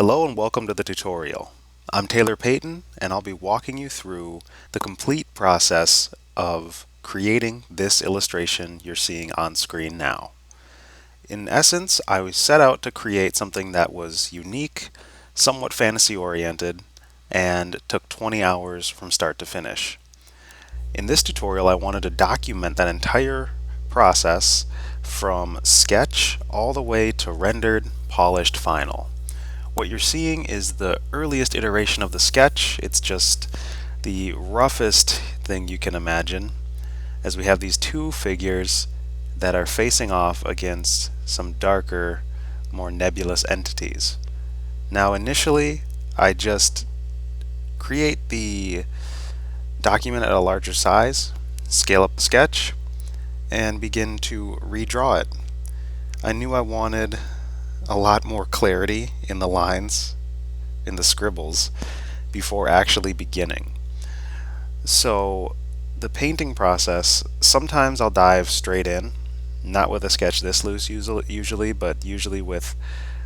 Hello and welcome to the tutorial. I'm Taylor Payton and I'll be walking you through the complete process of creating this illustration you're seeing on screen now. In essence, I set out to create something that was unique, somewhat fantasy oriented, and took 20 hours from start to finish. In this tutorial, I wanted to document that entire process from sketch all the way to rendered, polished final. What you're seeing is the earliest iteration of the sketch. It's just the roughest thing you can imagine, as we have these two figures that are facing off against some darker, more nebulous entities. Now initially, I just create the document at a larger size, scale up the sketch, and begin to redraw it. I knew I wanted a lot more clarity in the lines, in the scribbles, before actually beginning. So the painting process, sometimes I'll dive straight in, not with a sketch this loose usually, but usually with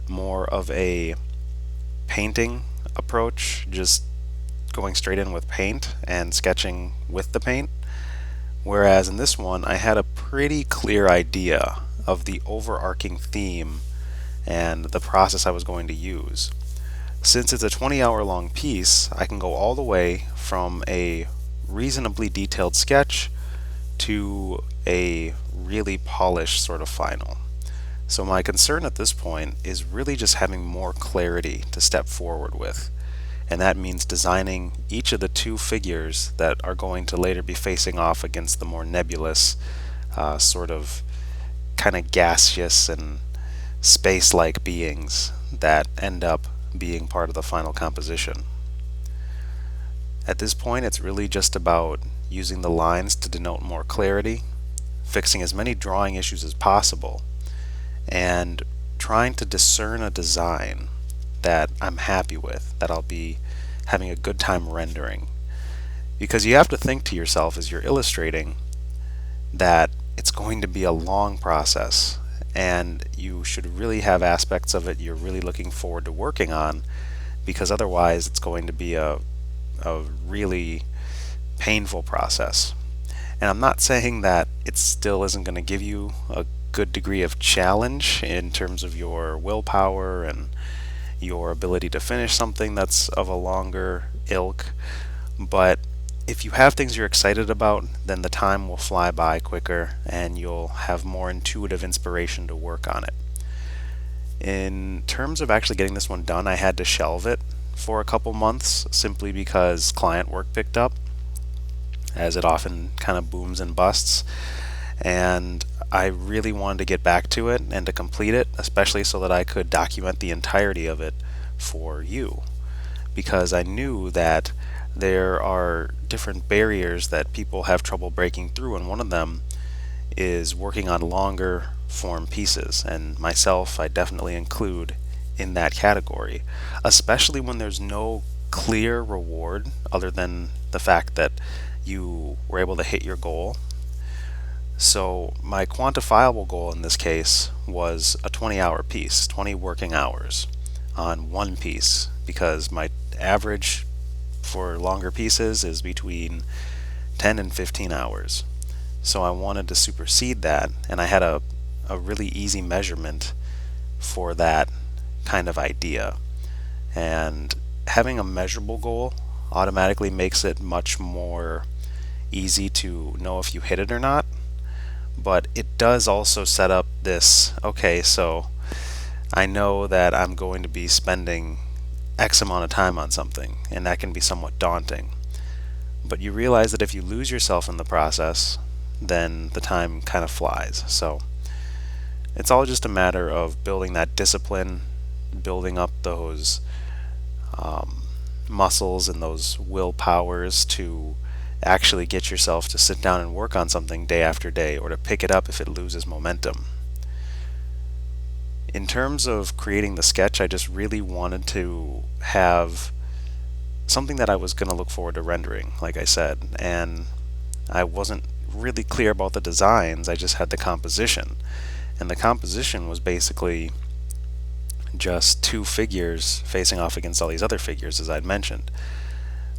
more of a painting approach, just going straight in with paint and sketching with the paint. Whereas in this one, I had a pretty clear idea of the overarching theme and the process I was going to use. Since it's a 20-hour long piece, I can go all the way from a reasonably detailed sketch to a really polished sort of final. So my concern at this point is really just having more clarity to step forward with. And that means designing each of the two figures that are going to later be facing off against the more nebulous, sort of kind of gaseous and space-like beings that end up being part of the final composition. At this point, it's really just about using the lines to denote more clarity, fixing as many drawing issues as possible, and trying to discern a design that I'm happy with, that I'll be having a good time rendering. Because you have to think to yourself as you're illustrating that it's going to be a long process, and you should really have aspects of it you're really looking forward to working on, because otherwise it's going to be a really painful process. And I'm not saying that it still isn't going to give you a good degree of challenge in terms of your willpower and your ability to finish something that's of a longer ilk, but if you have things you're excited about, then the time will fly by quicker and you'll have more intuitive inspiration to work on it. In terms of actually getting this one done, I had to shelve it for a couple months simply because client work picked up, as it often kind of booms and busts, and I really wanted to get back to it and to complete it, especially so that I could document the entirety of it for you, because I knew that there are different barriers that people have trouble breaking through, and one of them is working on longer form pieces, and myself I definitely include in that category, especially when there's no clear reward other than the fact that you were able to hit your goal. So my quantifiable goal in this case was a 20-hour piece, 20 working hours on one piece, because my average for longer pieces is between 10 and 15 hours. So I wanted to supersede that, and I had a really easy measurement for that kind of idea. And having a measurable goal automatically makes it much more easy to know if you hit it or not. But it does also set up this, okay, so I know that I'm going to be spending X amount of time on something, and that can be somewhat daunting. But you realize that if you lose yourself in the process, then the time kind of flies. So it's all just a matter of building that discipline, building up those muscles and those willpowers to actually get yourself to sit down and work on something day after day, or to pick it up if it loses momentum. In terms of creating the sketch, I just really wanted to have something that I was going to look forward to rendering, like I said, and I wasn't really clear about the designs, I just had the composition. And the composition was basically just two figures facing off against all these other figures, as I'd mentioned.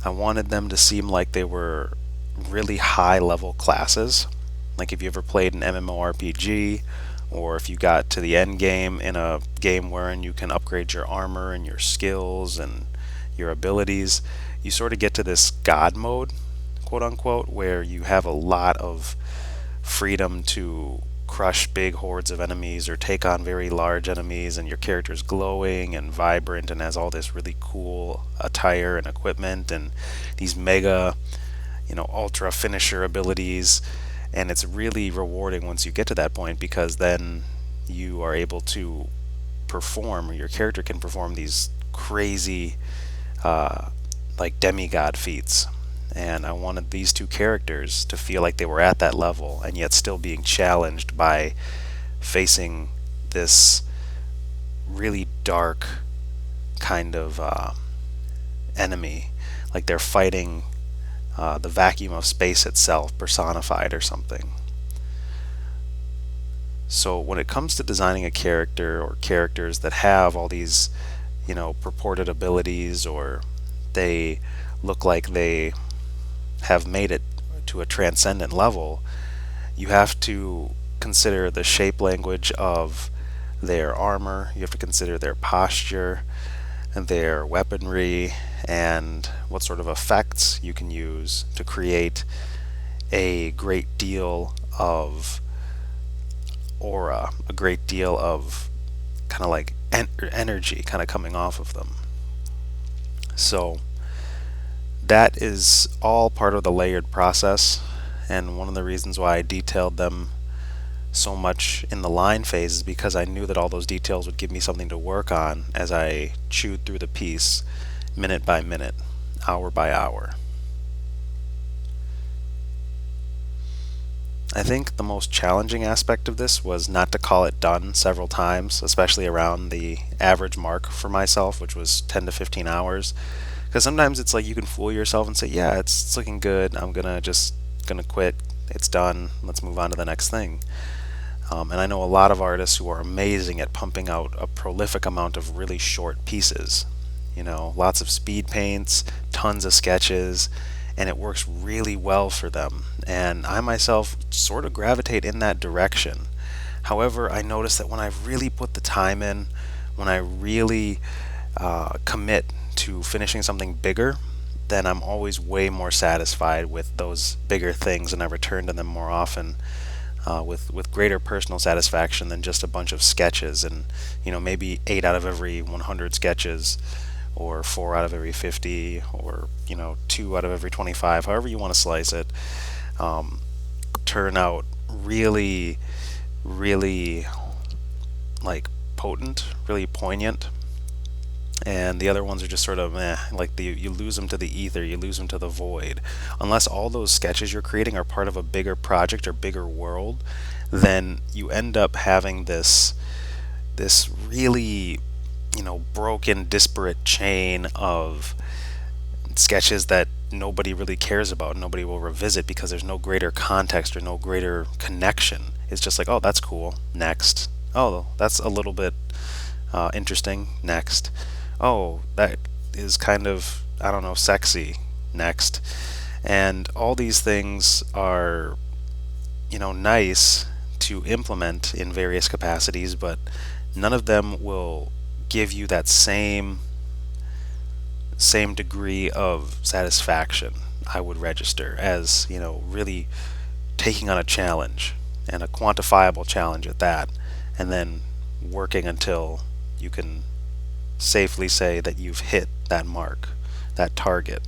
I wanted them to seem like they were really high level classes. Like if you ever played an MMORPG, or if you got to the end game in a game wherein you can upgrade your armor and your skills and your abilities, you sort of get to this god mode, quote unquote, where you have a lot of freedom to crush big hordes of enemies or take on very large enemies, and your character's glowing and vibrant and has all this really cool attire and equipment and these mega, ultra finisher abilities. And it's really rewarding once you get to that point, because then you are able to perform, or your character can perform these crazy like demigod feats. And I wanted these two characters to feel like they were at that level, and yet still being challenged by facing this really dark kind of enemy. Like they're fighting the vacuum of space itself personified or something. So when it comes to designing a character, or characters that have all these, purported abilities, or they look like they have made it to a transcendent level, you have to consider the shape language of their armor, you have to consider their posture, and their weaponry, and what sort of effects you can use to create a great deal of aura, a great deal of kind of like energy kind of coming off of them. So that is all part of the layered process, and one of the reasons why I detailed them so much in the line phase is because I knew that all those details would give me something to work on as I chewed through the piece minute by minute, hour by hour. I think the most challenging aspect of this was not to call it done several times, especially around the average mark for myself, which was 10 to 15 hours. Because sometimes it's like you can fool yourself and say, yeah, it's looking good, I'm gonna quit, it's done, let's move on to the next thing. And I know a lot of artists who are amazing at pumping out a prolific amount of really short pieces. Lots of speed paints, tons of sketches, and it works really well for them. And I myself sort of gravitate in that direction. However, I notice that when I really put the time in, when I really commit to finishing something bigger, then I'm always way more satisfied with those bigger things, and I return to them more often with greater personal satisfaction than just a bunch of sketches. And maybe 8 out of every 100 sketches, or 4 out of every 50, or 2 out of every 25, however you want to slice it, turn out really, really like potent, really poignant. And the other ones are just sort of like you lose them to the ether, you lose them to the void. Unless all those sketches you're creating are part of a bigger project or bigger world, then you end up having this really broken, disparate chain of sketches that nobody really cares about, nobody will revisit, because there's no greater context or no greater connection. It's just like, oh, that's cool, next. Oh, that's a little bit interesting, next. Oh, that is kind of, I don't know, sexy, next. And all these things are, nice to implement in various capacities, but none of them will give you that same degree of satisfaction, I would register, as really taking on a challenge, and a quantifiable challenge at that, and then working until you can safely say that you've hit that mark, that target.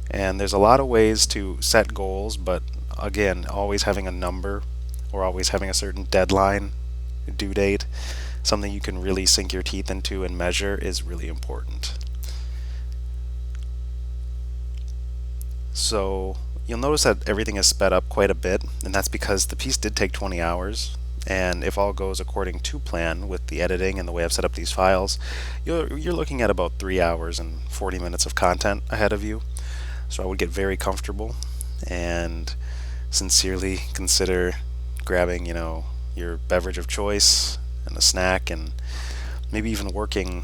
And there's a lot of ways to set goals, but again, always having a number, or always having a certain deadline, due date, something you can really sink your teeth into and measure, is really important. So you'll notice that everything is sped up quite a bit, and that's because the piece did take 20 hours. And if all goes according to plan with the editing and the way I've set up these files, you're looking at about 3 hours and 40 minutes of content ahead of you. So I would get very comfortable and sincerely consider grabbing, your beverage of choice and a snack, and maybe even working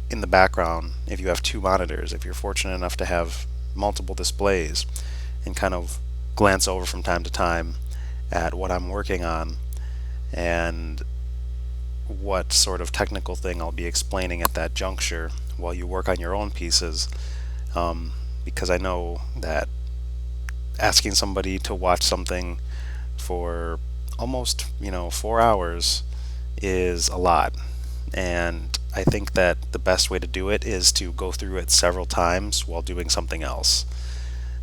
in the background if you have two monitors, if you're fortunate enough to have multiple displays, and kind of glance over from time to time at what I'm working on and what sort of technical thing I'll be explaining at that juncture while you work on your own pieces, because I know that asking somebody to watch something for almost 4 hours is a lot, and I think that the best way to do it is to go through it several times while doing something else,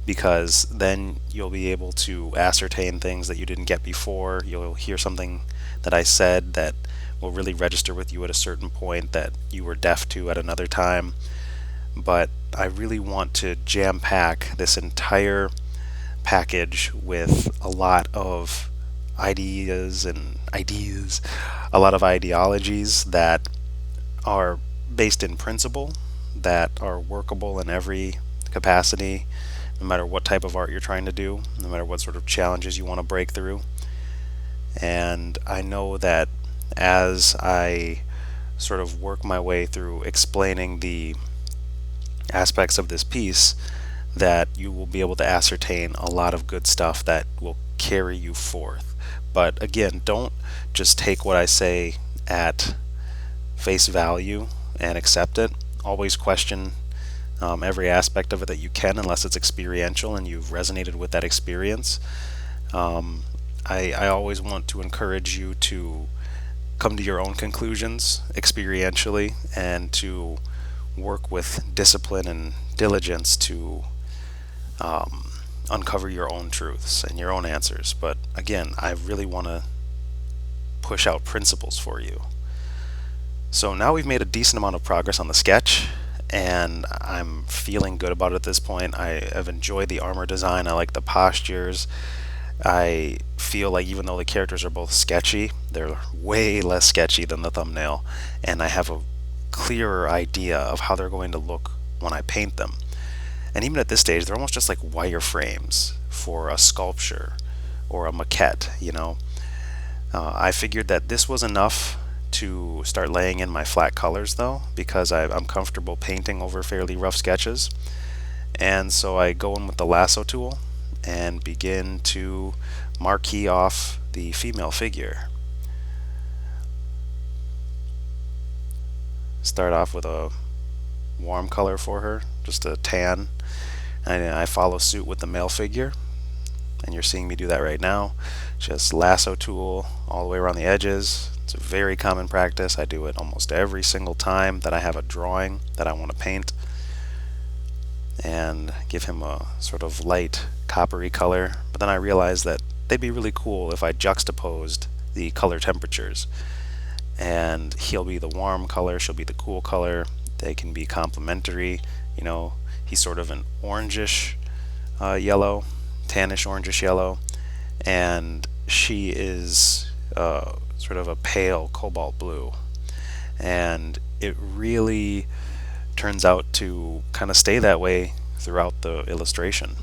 because then you'll be able to ascertain things that you didn't get before. You'll hear something that I said that will really register with you at a certain point that you were deaf to at another time. But I really want to jam pack this entire package with a lot of ideas, a lot of ideologies that are based in principle, that are workable in every capacity, no matter what type of art you're trying to do, no matter what sort of challenges you want to break through. And I know that as I sort of work my way through explaining the aspects of this piece, that you will be able to ascertain a lot of good stuff that will carry you forth. But again, don't just take what I say at face value and accept it. Always question every aspect of it that you can, unless it's experiential and you've resonated with that experience. I always want to encourage you to come to your own conclusions experientially and to work with discipline and diligence to uncover your own truths and your own answers. But again, I really want to push out principles for you. So now we've made a decent amount of progress on the sketch, and I'm feeling good about it at this point. I have enjoyed the armor design. I like the postures. I feel like even though the characters are both sketchy, they're way less sketchy than the thumbnail, and I have a clearer idea of how they're going to look when I paint them. And even at this stage, they're almost just like wireframes for a sculpture or a maquette. I figured that this was enough to start laying in my flat colors, though, because I'm comfortable painting over fairly rough sketches. And so I go in with the lasso tool and begin to marquee off the female figure. Start off with a warm color for her, just a tan, and I follow suit with the male figure, and you're seeing me do that right now. Just lasso tool all the way around the edges. It's a very common practice. I do it almost every single time that I have a drawing that I want to paint, and give him a sort of light coppery color. But then I realized that they'd be really cool if I juxtaposed the color temperatures, and he'll be the warm color, she'll be the cool color. They can be complementary. He's sort of an orangish yellow, tannish orangish yellow, and she is sort of a pale cobalt blue. And it really turns out to kind of stay that way throughout the illustration.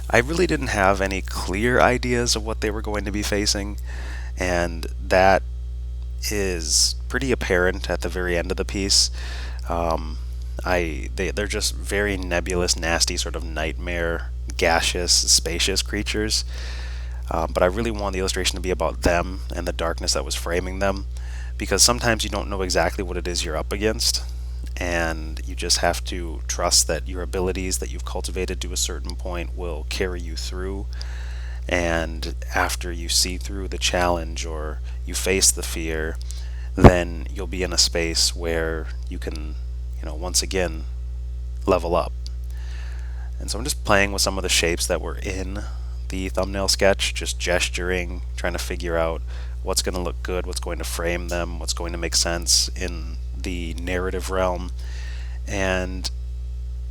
I really didn't have any clear ideas of what they were going to be facing, and that is pretty apparent at the very end of the piece. They're just very nebulous, nasty, sort of nightmare, gaseous, spacious creatures. But I really want the illustration to be about them and the darkness that was framing them, because sometimes you don't know exactly what it is you're up against, and you just have to trust that your abilities that you've cultivated to a certain point will carry you through. And after you see through the challenge or you face the fear, then you'll be in a space where you can, once again, level up. And so I'm just playing with some of the shapes that were in the thumbnail sketch, just gesturing, trying to figure out what's going to look good, what's going to frame them, what's going to make sense in the narrative realm. And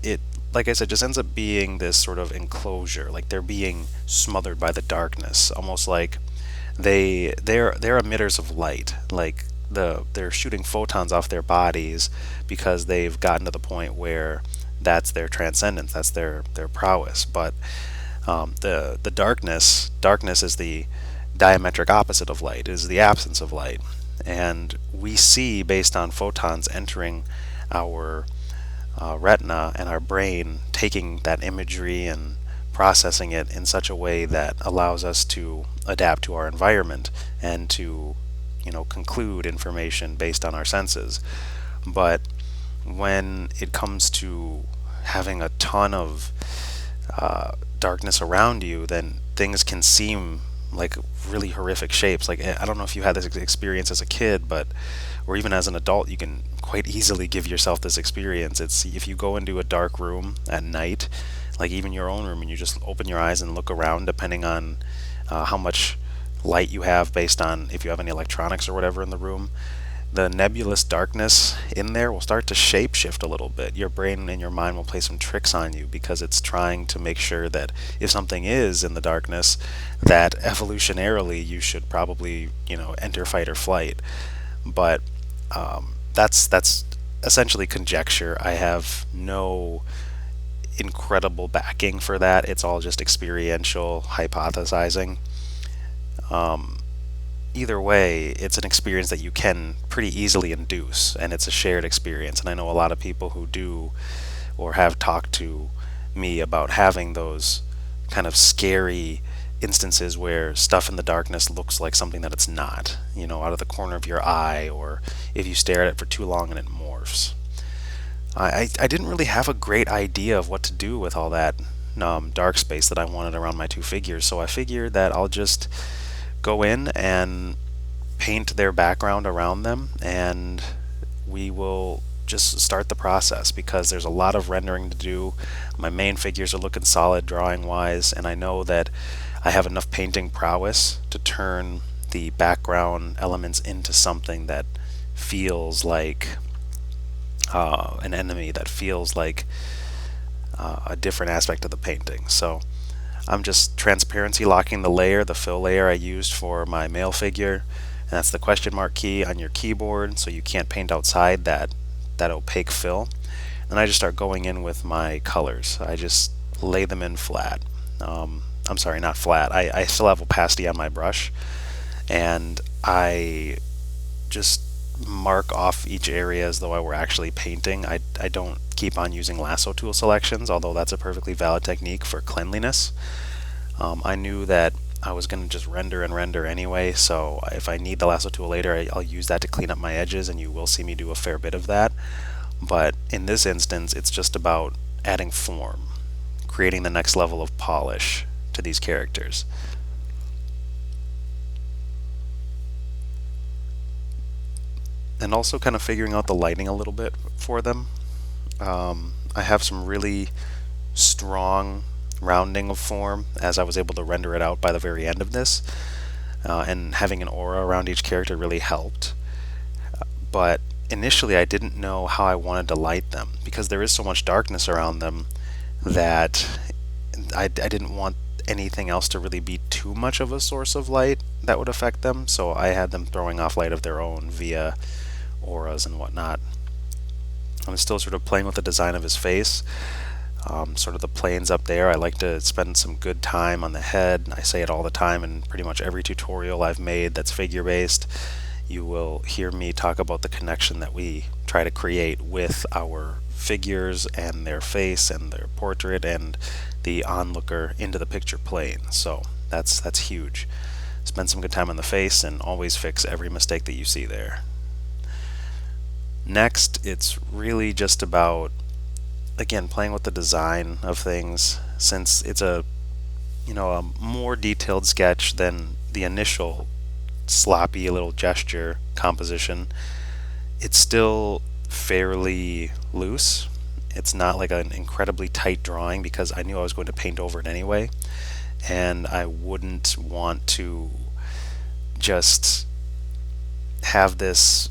it, like I said, just ends up being this sort of enclosure, like they're being smothered by the darkness, almost like they're emitters of light, like they're shooting photons off their bodies because they've gotten to the point where that's their transcendence, that's their prowess. But the darkness is the diametric opposite of light, is the absence of light. And we see, based on photons entering our retina and our brain, taking that imagery and processing it in such a way that allows us to adapt to our environment and to, conclude information based on our senses. But when it comes to having a ton of darkness around you, then things can seem like really horrific shapes. Like, I don't know if you had this experience as a kid, but or even as an adult, you can quite easily give yourself this experience. It's if you go into a dark room at night, like even your own room, and you just open your eyes and look around, depending on how much light you have based on if you have any electronics or whatever in the room, the nebulous darkness in there will start to shapeshift a little bit. Your brain and your mind will play some tricks on you because it's trying to make sure that if something is in the darkness, that evolutionarily you should probably, enter fight or flight. But that's essentially conjecture. I have no incredible backing for that. It's all just experiential hypothesizing. Either way, it's an experience that you can pretty easily induce, and it's a shared experience. And I know a lot of people who do or have talked to me about having those kind of scary instances where stuff in the darkness looks like something that it's not, out of the corner of your eye, or if you stare at it for too long and it morphs. I didn't really have a great idea of what to do with all that dark space that I wanted around my two figures, so I figured that I'll just go in and paint their background around them, and we will just start the process because there's a lot of rendering to do. My main figures are looking solid drawing wise, and I know that I have enough painting prowess to turn the background elements into something that feels like an enemy, that feels like a different aspect of the painting. So I'm just transparency locking the fill layer I used for my male figure, and that's the question mark key on your keyboard, so you can't paint outside that opaque fill. And I just start going in with my colors. I just lay them in flat. I'm sorry, not flat. I still have opacity on my brush, and I just mark off each area as though I were actually painting. I don't keep on using lasso tool selections, although that's a perfectly valid technique for cleanliness. I knew that I was going to just render and render anyway, so if I need the lasso tool later, I'll use that to clean up my edges, and you will see me do a fair bit of that. But in this instance, it's just about adding form, creating the next level of polish to these characters. And also kind of figuring out the lighting a little bit for them. I have some really strong rounding of form as I was able to render it out by the very end of this, and having an aura around each character really helped. But initially I didn't know how I wanted to light them because there is so much darkness around them that I didn't want anything else to really be too much of a source of light that would affect them, so I had them throwing off light of their own via auras and whatnot. I'm still sort of playing with the design of his face. Sort of the planes up there. I like to spend some good time on the head. I say it all the time in pretty much every tutorial I've made that's figure based. You will hear me talk about the connection that we try to create with our figures and their face and their portrait and the onlooker into the picture plane. So that's huge. Spend some good time on the face and always fix every mistake that you see there. Next, it's really just about, again, playing with the design of things. Since it's a more detailed sketch than the initial sloppy little gesture composition, it's still fairly loose. It's not like an incredibly tight drawing because I knew I was going to paint over it anyway, and I wouldn't want to just have this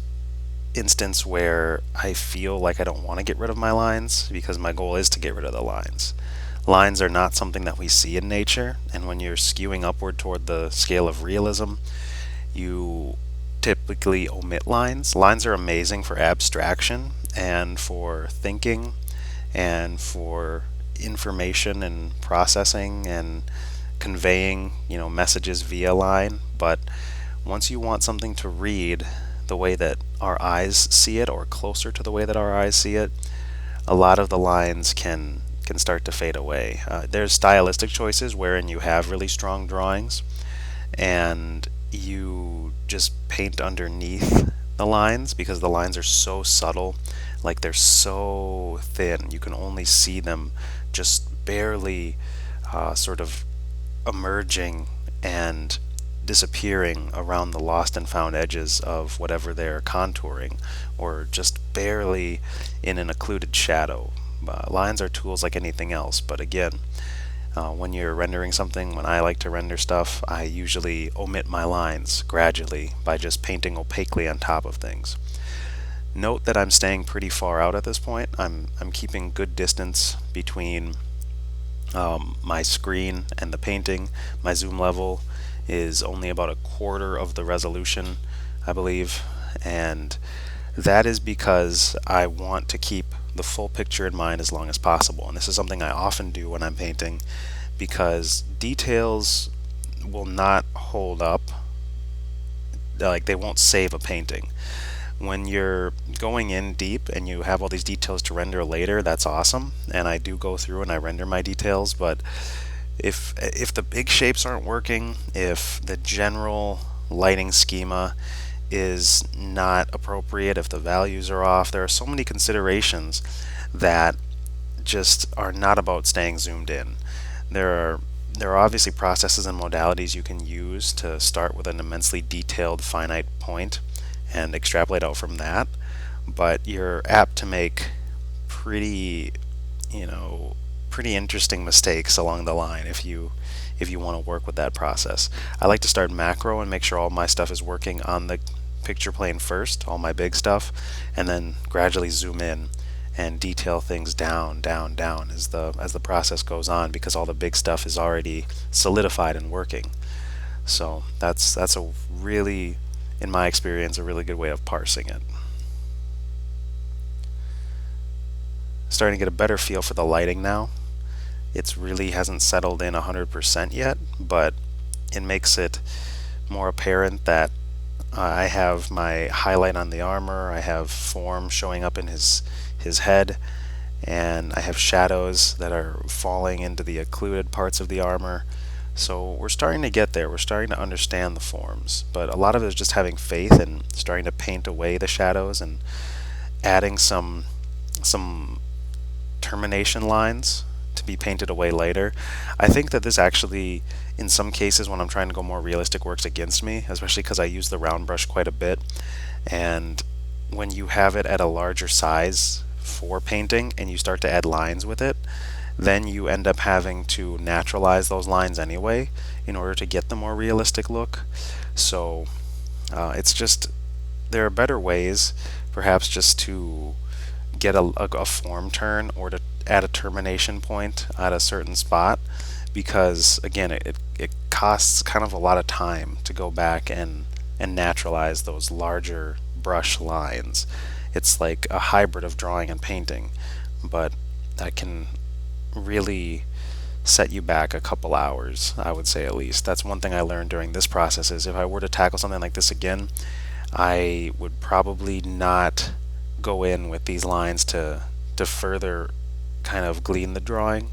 instance where I feel like I don't want to get rid of my lines, because my goal is to get rid of the lines. Lines are not something that we see in nature, and when you're skewing upward toward the scale of realism, you typically omit lines. Lines are amazing for abstraction and for thinking and for information and processing and conveying, messages via line, but once you want something to read, the way that our eyes see it, or closer to the way that our eyes see it, a lot of the lines can start to fade away. There's stylistic choices wherein you have really strong drawings and you just paint underneath the lines because the lines are so subtle, like they're so thin you can only see them just barely sort of emerging and disappearing around the lost and found edges of whatever they're contouring, or just barely in an occluded shadow. Lines are tools like anything else, but again, when you're rendering something, when I like to render stuff, I usually omit my lines gradually by just painting opaquely on top of things. Note that I'm staying pretty far out at this point. I'm keeping good distance between my screen and the painting. My zoom level is only about a quarter of the resolution, I believe, and that is because I want to keep the full picture in mind as long as possible. And this is something I often do when I'm painting, because details will not hold up, like they won't save a painting. When you're going in deep and you have all these details to render later, that's awesome, and I do go through and I render my details, but if the big shapes aren't working, if the general lighting schema is not appropriate, if the values are off, there are so many considerations that just are not about staying zoomed in. There are obviously processes and modalities you can use to start with an immensely detailed finite point and extrapolate out from that, but you're apt to make pretty, pretty interesting mistakes along the line if you want to work with that process. I like to start macro and make sure all my stuff is working on the picture plane first, all my big stuff, and then gradually zoom in and detail things down as the process goes on, because all the big stuff is already solidified and working. So that's a really, in my experience, a really good way of parsing it. Starting to get a better feel for the lighting now. It really hasn't settled in 100% yet, but it makes it more apparent that I have my highlight on the armor, I have form showing up in his head, and I have shadows that are falling into the occluded parts of the armor. So we're starting to get there. We're starting to understand the forms, but a lot of it is just having faith and starting to paint away the shadows and adding some termination lines to be painted away later. I think that this actually, in some cases when I'm trying to go more realistic, works against me, especially because I use the round brush quite a bit, and when you have it at a larger size for painting and you start to add lines with it, then you end up having to naturalize those lines anyway in order to get the more realistic look. So it's just, there are better ways perhaps just to get a form turn or to add a termination point at a certain spot, because again it costs kind of a lot of time to go back and naturalize those larger brush lines. It's like a hybrid of drawing and painting, but that can really set you back a couple hours, I would say at least. That's one thing I learned during this process, is if I were to tackle something like this again, I would probably not go in with these lines to further kind of glean the drawing.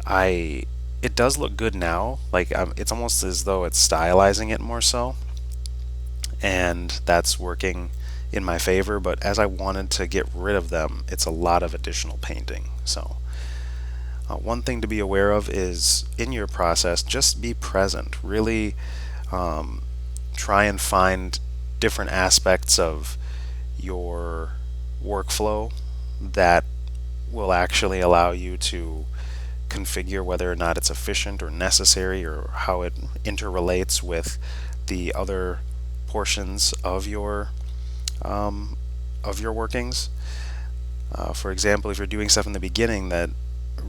It does look good now, like it's almost as though it's stylizing it more so, and that's working in my favor, but as I wanted to get rid of them, it's a lot of additional painting. So one thing to be aware of is, in your process, just be present. Really try and find different aspects of your workflow that will actually allow you to configure whether or not it's efficient or necessary, or how it interrelates with the other portions of your workings. For example, if you're doing stuff in the beginning that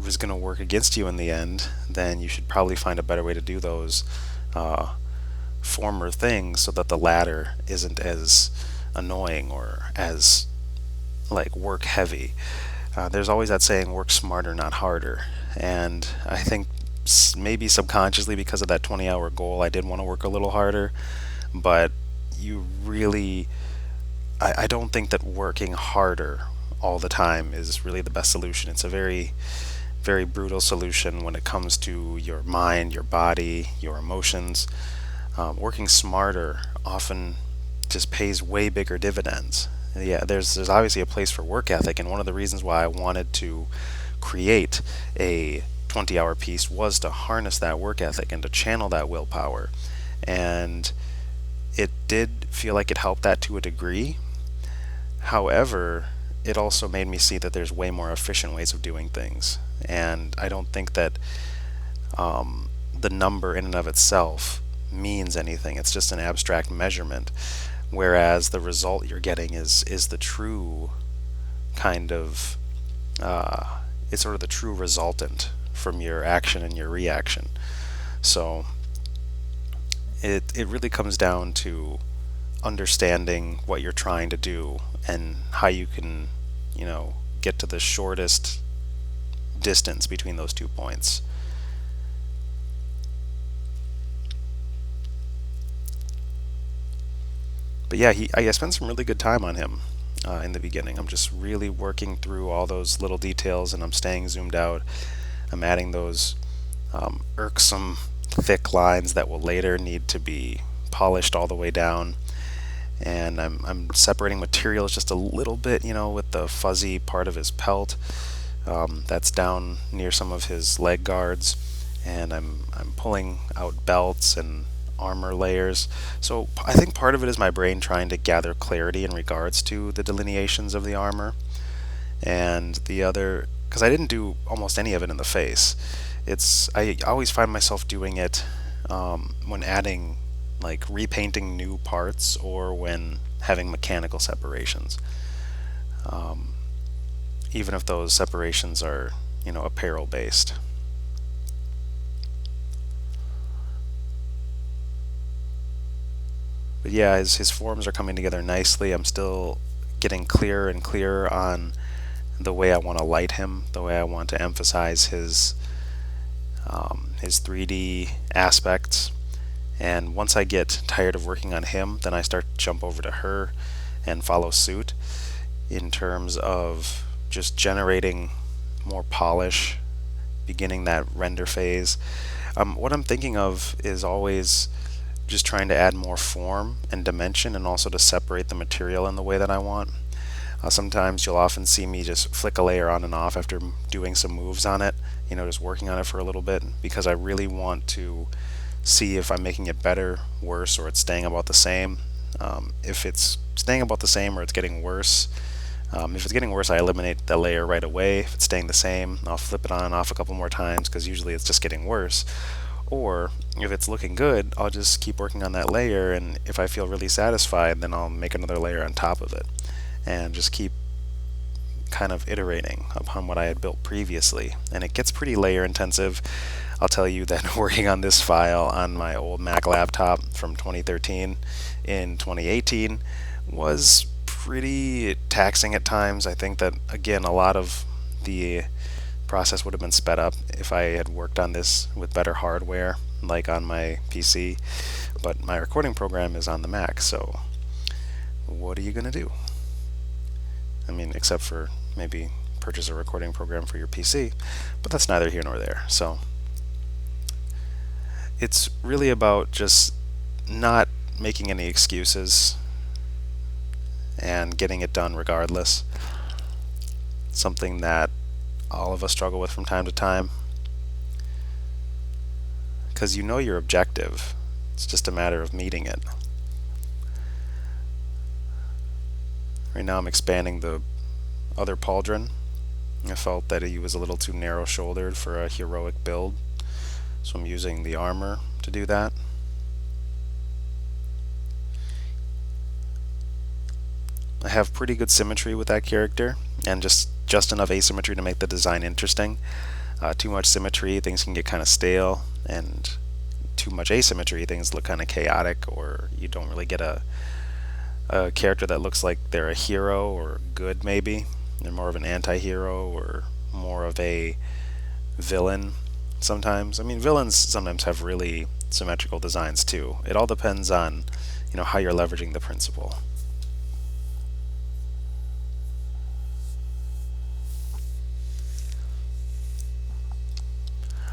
is going to work against you in the end, then you should probably find a better way to do those former things so that the latter isn't as annoying or as like work heavy. There's always that saying, work smarter, not harder, and I think maybe subconsciously, because of that 20-hour goal, I did want to work a little harder, but you really I don't think that working harder all the time is really the best solution. It's a very brutal solution when it comes to your mind, your body, your emotions. Working smarter often just pays way bigger dividends. Yeah, there's obviously a place for work ethic, and one of the reasons why I wanted to create a 20-hour piece was to harness that work ethic and to channel that willpower. And it did feel like it helped that to a degree. However, it also made me see that there's way more efficient ways of doing things. And I don't think that the number in and of itself means anything. It's just an abstract measurement. Whereas the result you're getting is the true kind of, it's sort of the true resultant from your action and your reaction. So it really comes down to understanding what you're trying to do and how you can, get to the shortest distance between those 2 points. But yeah, I spent some really good time on him in the beginning. I'm just really working through all those little details, and I'm staying zoomed out. I'm adding those irksome thick lines that will later need to be polished all the way down. And I'm separating materials just a little bit, with the fuzzy part of his pelt that's down near some of his leg guards, and I'm pulling out belts and armor layers. So I think part of it is my brain trying to gather clarity in regards to the delineations of the armor, and the other, because I didn't do almost any of it in the face. I always find myself doing it when adding, like repainting new parts, or when having mechanical separations, even if those separations are apparel based. But yeah, his forms are coming together nicely. I'm still getting clearer and clearer on the way I want to light him, the way I want to emphasize his 3D aspects. And once I get tired of working on him, then I start to jump over to her and follow suit in terms of just generating more polish, beginning that render phase. What I'm thinking of is always just trying to add more form and dimension, and also to separate the material in the way that I want. Sometimes you'll often see me just flick a layer on and off after doing some moves on it, just working on it for a little bit, because I really want to see if I'm making it better, worse, or it's staying about the same. If it's staying about the same or it's getting worse, if it's getting worse, I eliminate the layer right away. If it's staying the same, I'll flip it on and off a couple more times, because usually it's just getting worse. Or if it's looking good, I'll just keep working on that layer, and if I feel really satisfied, then I'll make another layer on top of it, and just keep kind of iterating upon what I had built previously. And it gets pretty layer intensive. I'll tell you that working on this file on my old Mac laptop from 2013 in 2018 was pretty taxing at times. I think that, again, a lot of the process would have been sped up if I had worked on this with better hardware, like on my PC. But my recording program is on the Mac, so what are you going to do? I mean, except for maybe purchase a recording program for your PC, but that's neither here nor there. So it's really about just not making any excuses and getting it done regardless. Something that all of us struggle with from time to time, because your objective. It's just a matter of meeting it. Right now I'm expanding the other pauldron. I felt that he was a little too narrow-shouldered for a heroic build, so I'm using the armor to do that. I have pretty good symmetry with that character, and just enough asymmetry to make the design interesting. Too much symmetry, things can get kind of stale, and too much asymmetry, things look kind of chaotic, or you don't really get a character that looks like they're a hero or good. Maybe they're more of an anti-hero or more of a villain sometimes. I mean, villains sometimes have really symmetrical designs too. It all depends on how you're leveraging the principle.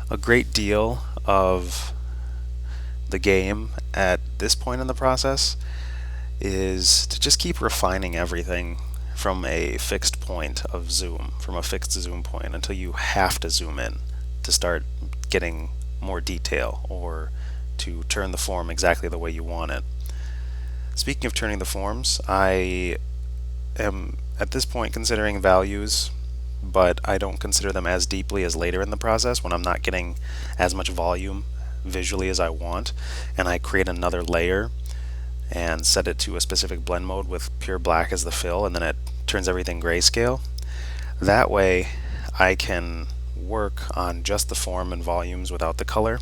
A great deal of the game at this point in the process is to just keep refining everything from a fixed point of zoom, from a fixed zoom point, until you have to zoom in to start getting more detail or to turn the form exactly the way you want it. Speaking of turning the forms, I am at this point considering values, but I don't consider them as deeply as later in the process when I'm not getting as much volume visually as I want, and I create another layer and set it to a specific blend mode with pure black as the fill, and then it turns everything grayscale. That way I can work on just the form and volumes without the color,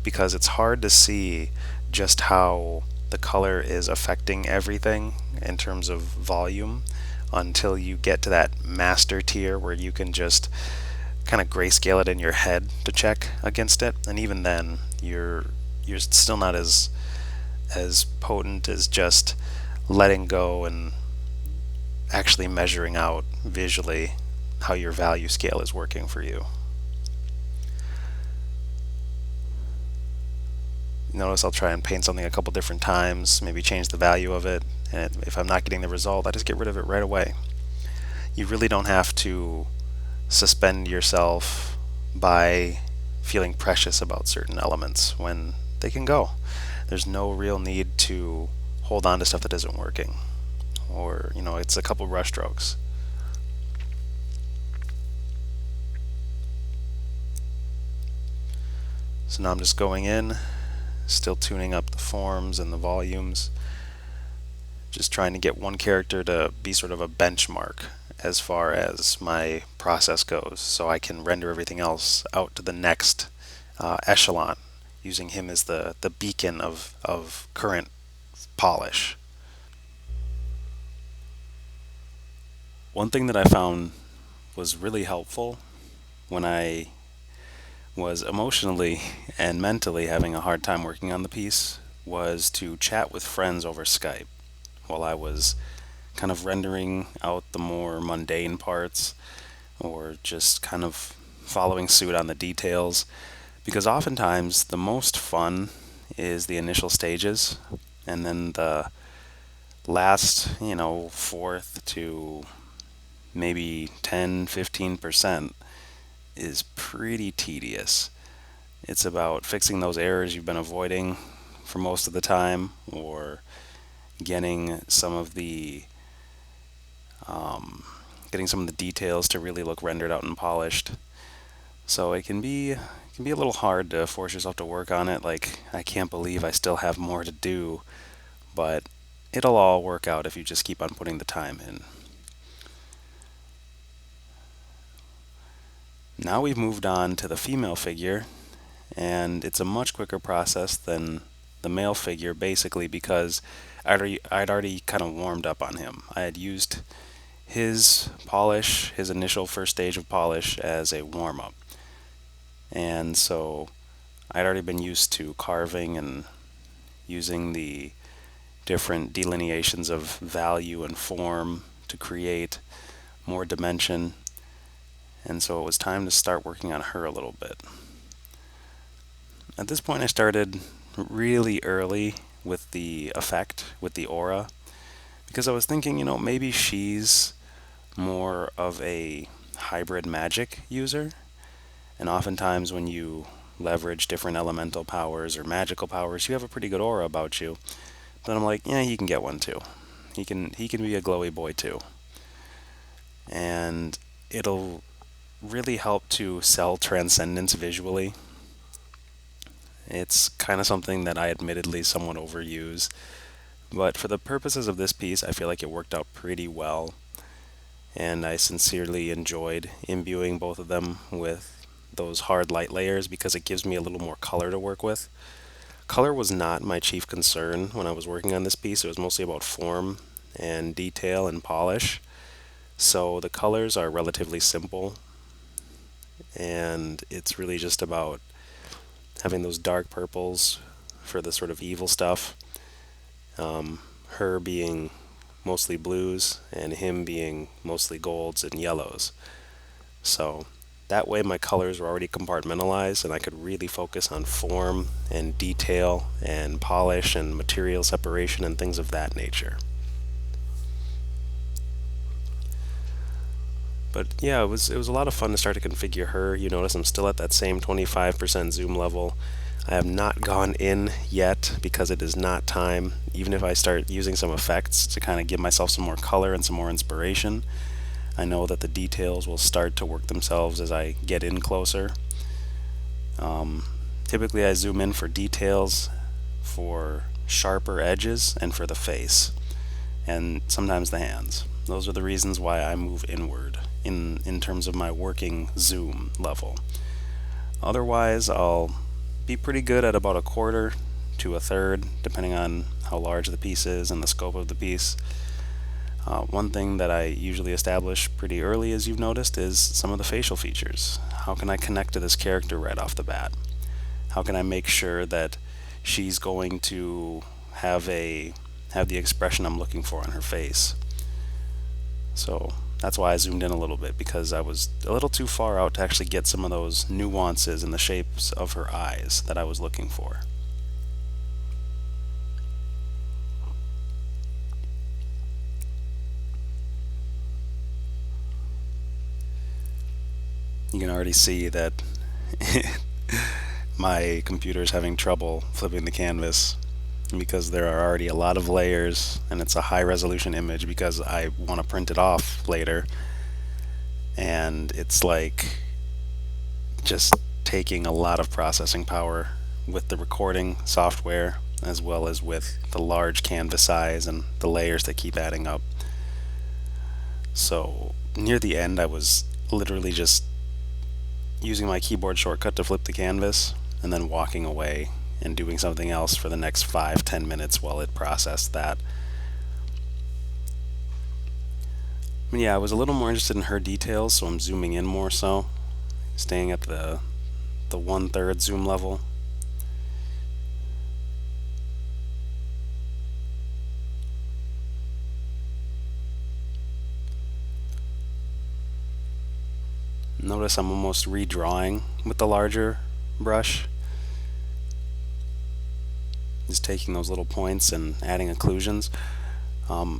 because it's hard to see just how the color is affecting everything in terms of volume until you get to that master tier where you can just kind of grayscale it in your head to check against it, and even then you're still not as potent as just letting go and actually measuring out visually how your value scale is working for you. Notice I'll try and paint something a couple different times, maybe change the value of it, and if I'm not getting the result, I just get rid of it right away. You really don't have to suspend yourself by feeling precious about certain elements when they can go. There's no real need to hold on to stuff that isn't working, or it's a couple brush strokes. So now I'm just going in, still tuning up the forms and the volumes, just trying to get one character to be sort of a benchmark as far as my process goes, so I can render everything else out to the next echelon, using him as the beacon of current polish. One thing that I found was really helpful when I was emotionally and mentally having a hard time working on the piece was to chat with friends over Skype while I was kind of rendering out the more mundane parts, or just kind of following suit on the details, because oftentimes the most fun is the initial stages, and then the last, fourth to maybe 10-15% is pretty tedious. It's about fixing those errors you've been avoiding for most of the time, or getting some of the details to really look rendered out and polished. So it can be a little hard to force yourself to work on it. Like, I can't believe I still have more to do, but it'll all work out if you just keep on putting the time in. Now we've moved on to the female figure, and it's a much quicker process than the male figure, basically because I'd already kind of warmed up on him. I had used his polish, his initial first stage of polish, as a warm-up. And so I'd already been used to carving and using the different delineations of value and form to create more dimension. And so it was time to start working on her a little bit. At this point I started really early with the effect, with the aura, because I was thinking, maybe she's more of a hybrid magic user, and oftentimes when you leverage different elemental powers or magical powers, you have a pretty good aura about you. But I'm like, yeah, he can get one too. He can be a glowy boy too. And it'll really help to sell transcendence visually. It's kind of something that I admittedly somewhat overuse, but for the purposes of this piece, I feel like it worked out pretty well, and I sincerely enjoyed imbuing both of them with those hard light layers because it gives me a little more color to work with. Color was not my chief concern when I was working on this piece. It was mostly about form and detail and polish. So the colors are relatively simple, and it's really just about having those dark purples for the sort of evil stuff, her being mostly blues and him being mostly golds and yellows. So That way my colors were already compartmentalized and I could really focus on form and detail and polish and material separation and things of that nature. But yeah, it was a lot of fun to start to configure her. You notice I'm still at that same 25% zoom level. I have not gone in yet because it is not time. Even if I start using some effects to kind of give myself some more color and some more inspiration, I know that the details will start to work themselves as I get in closer. Typically I zoom in for details, for sharper edges, and for the face, and sometimes the hands. Those are the reasons why I move inward in terms of my working zoom level. Otherwise, I'll be pretty good at about a quarter to a third, depending on how large the piece is and the scope of the piece. One thing that I usually establish pretty early, as you've noticed, is some of the facial features. How can I connect to this character right off the bat? How can I make sure that she's going to have the expression I'm looking for on her face? So that's why I zoomed in a little bit, because I was a little too far out to actually get some of those nuances in the shapes of her eyes that I was looking for. You can already see that my computer is having trouble flipping the canvas because there are already a lot of layers and it's a high resolution image because I want to print it off later, and it's like just taking a lot of processing power with the recording software as well as with the large canvas size and the layers that keep adding up. So near the end I was literally just using my keyboard shortcut to flip the canvas and then walking away and doing something else for the next 5-10 minutes while it processed that. But yeah, I was a little more interested in her details, so I'm zooming in more so, staying at the 1/3 zoom level. Notice I'm almost redrawing with the larger brush. Just taking those little points and adding occlusions.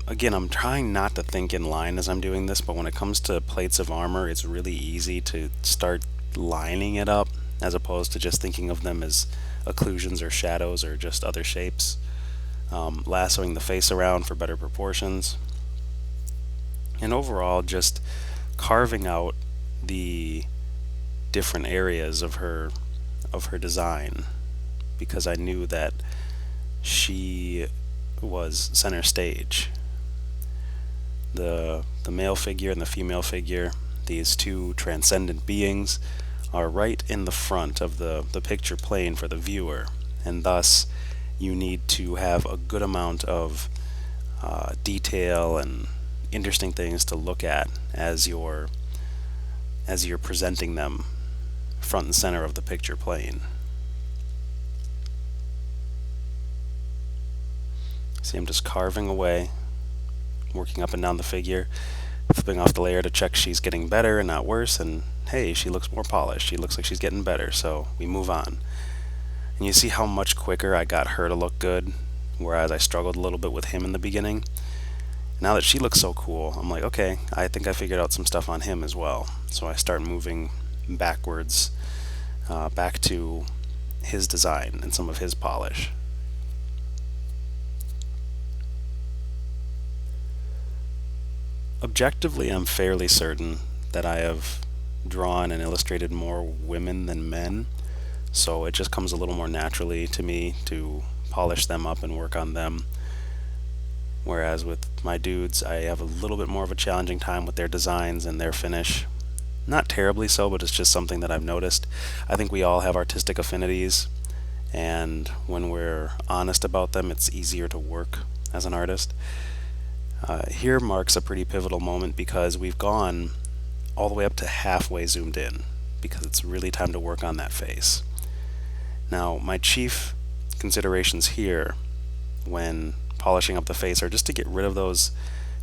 Again, I'm trying not to think in line as I'm doing this, but when it comes to plates of armor, it's really easy to start lining it up as opposed to just thinking of them as occlusions or shadows or just other shapes. Lassoing the face around for better proportions. And overall, just carving out the different areas of her design, because I knew that she was center stage. The male figure and the female figure, these two transcendent beings, are right in the front of the picture plane for the viewer, and thus you need to have a good amount of detail and interesting things to look at as you're presenting them front and center of the picture plane. See, I'm just carving away, working up and down the figure, flipping off the layer to check she's getting better and not worse, and hey, she looks more polished, she looks like she's getting better, so we move on. And you see how much quicker I got her to look good, whereas I struggled a little bit with him in the beginning. Now that she looks so cool, I'm like, okay, I think I figured out some stuff on him as well. So I start moving backwards, back to his design and some of his polish. Objectively, I'm fairly certain that I have drawn and illustrated more women than men, so it just comes a little more naturally to me to polish them up and work on them. Whereas with my dudes, I have a little bit more of a challenging time with their designs and their finish. Not terribly so, but it's just something that I've noticed. I think we all have artistic affinities, and when we're honest about them, it's easier to work as an artist. Here marks a pretty pivotal moment because we've gone all the way up to halfway zoomed in, because it's really time to work on that face. Now, my chief considerations here when polishing up the face are just to get rid of those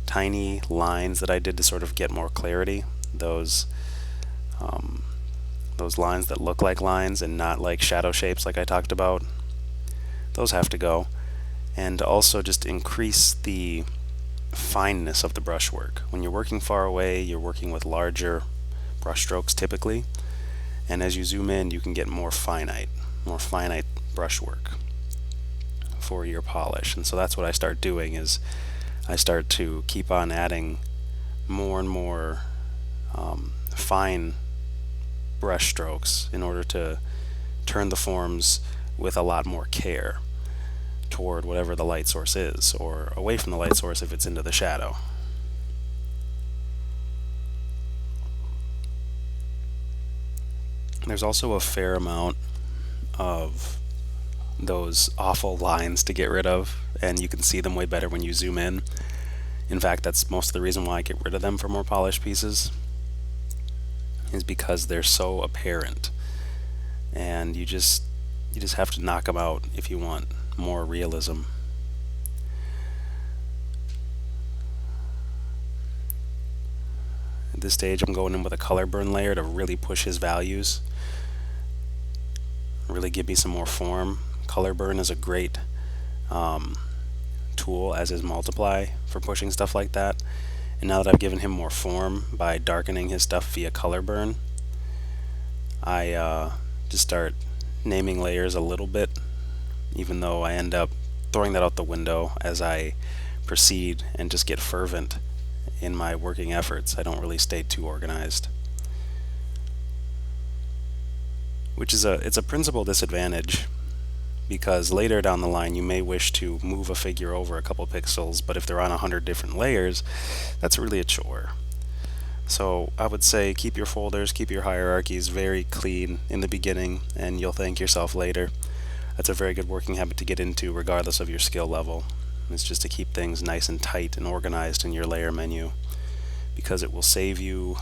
tiny lines that I did to sort of get more clarity, those those lines that look like lines and not like shadow shapes like I talked about, those have to go. And also just increase the fineness of the brushwork. When you're working far away, you're working with larger brush strokes typically, and as you zoom in, you can get more finite brushwork for your polish. And so that's what I start doing, is I start to keep on adding more and more fine brush strokes in order to turn the forms with a lot more care toward whatever the light source is, or away from the light source if it's into the shadow. There's also a fair amount of those awful lines to get rid of, and you can see them way better when you zoom in. In fact, that's most of the reason why I get rid of them for more polished pieces, is because they're so apparent, and you just have to knock them out if you want more realism. At this stage, I'm going in with a color burn layer to really push his values, really give me some more form. Color burn is a great tool, as is multiply, for pushing stuff like that. And now that I've given him more form by darkening his stuff via color burn, I just start naming layers a little bit, even though I end up throwing that out the window as I proceed and just get fervent in my working efforts. I don't really stay too organized, which is it's a principal disadvantage, because later down the line you may wish to move a figure over a couple pixels, but if they're on 100 different layers, that's really a chore. So I would say keep your folders, keep your hierarchies very clean in the beginning, and you'll thank yourself later. That's a very good working habit to get into regardless of your skill level. It's just to keep things nice and tight and organized in your layer menu, because it will save you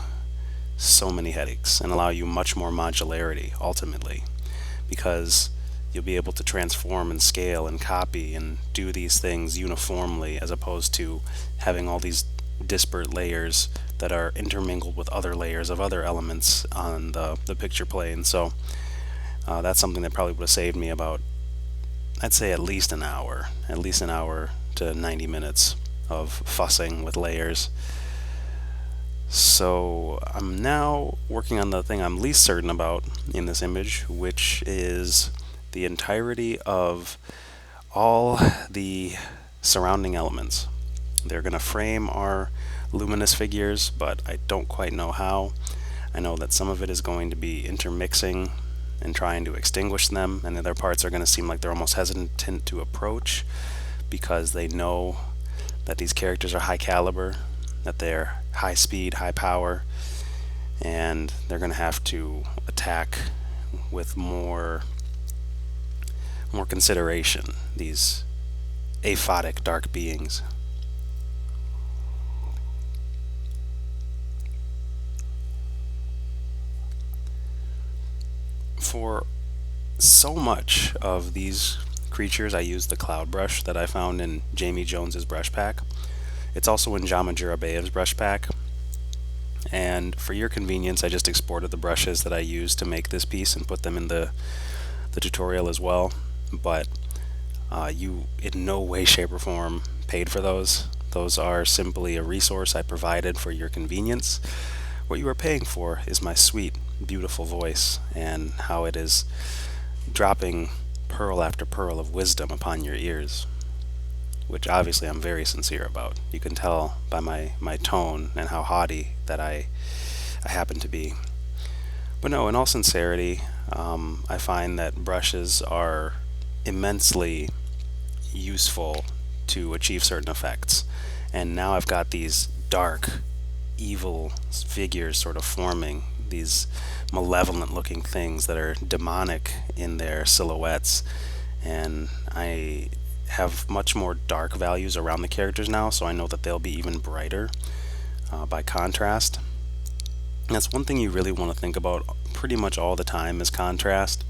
so many headaches and allow you much more modularity ultimately, because you'll be able to transform and scale and copy and do these things uniformly, as opposed to having all these disparate layers that are intermingled with other layers of other elements on the picture plane. So that's something that probably would have saved me about, I'd say, at least an hour to 90 minutes of fussing with layers. So I'm now working on the thing I'm least certain about in this image, which is the entirety of all the surrounding elements. They're going to frame our luminous figures, but I don't quite know how. I know that some of it is going to be intermixing and trying to extinguish them, and the other parts are going to seem like they're almost hesitant to approach, because they know that these characters are high caliber, that they're high speed, high power, and they're going to have to attack with more consideration, these aphotic dark beings. For so much of these creatures, I use the cloud brush that I found in Jamie Jones's brush pack. It's also in Jama Jurabeev's brush pack, and for your convenience I just exported the brushes that I used to make this piece and put them in the tutorial as well, but you in no way, shape, or form paid for those. Those are simply a resource I provided for your convenience. What you are paying for is my sweet, beautiful voice, and how it is dropping pearl after pearl of wisdom upon your ears, which obviously I'm very sincere about. You can tell by my tone and how haughty that I happen to be. But no, in all sincerity, I find that brushes are immensely useful to achieve certain effects. And now I've got these dark, evil figures sort of forming, these malevolent looking things that are demonic in their silhouettes, and I have much more dark values around the characters now, so I know that they'll be even brighter by contrast. And that's one thing you really want to think about pretty much all the time, is contrast,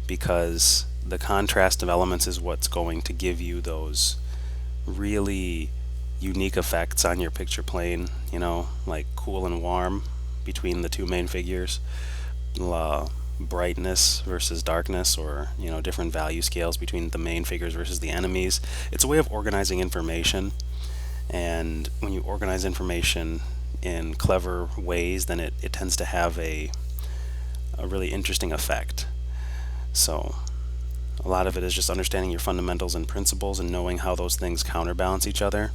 because the contrast of elements is what's going to give you those really unique effects on your picture plane, you know, like cool and warm between the two main figures, brightness versus darkness, or different value scales between the main figures versus the enemies. It's a way of organizing information, and when you organize information in clever ways, then it tends to have a really interesting effect. So a lot of it is just understanding your fundamentals and principles and knowing how those things counterbalance each other.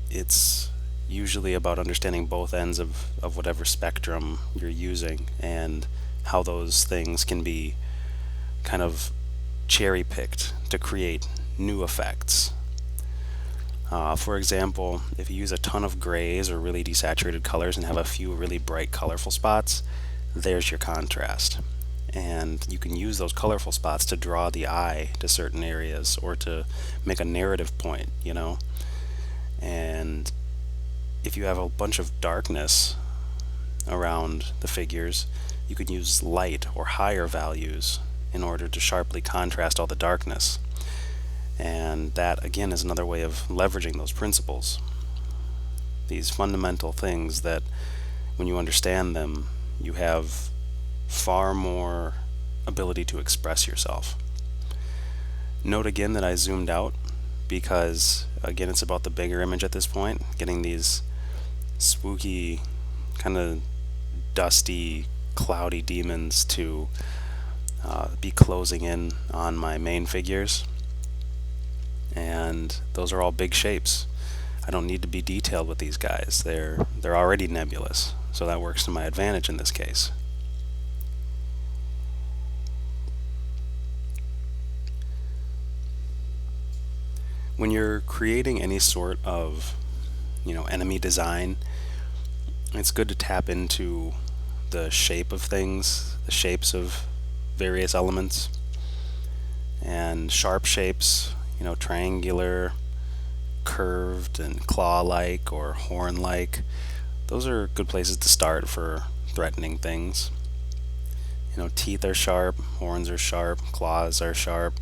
It's usually about understanding both ends of whatever spectrum you're using, and how those things can be kind of cherry picked to create new effects. For example, if you use a ton of grays or really desaturated colors and have a few really bright colorful spots, there's your contrast. And you can use those colorful spots to draw the eye to certain areas or to make a narrative point, And if you have a bunch of darkness around the figures, you could use light or higher values in order to sharply contrast all the darkness. And that, again, is another way of leveraging those principles. These fundamental things that, when you understand them, you have far more ability to express yourself. Note again that I zoomed out because, again, it's about the bigger image at this point, getting these spooky, kind of dusty, cloudy demons to be closing in on my main figures. And those are all big shapes. I don't need to be detailed with these guys. They're already nebulous, so that works to my advantage in this case. When you're creating any sort of enemy design, it's good to tap into the shape of things, the shapes of various elements, and sharp shapes, triangular, curved, and claw-like or horn-like. Those are good places to start for threatening things. Teeth are sharp, horns are sharp, claws are sharp.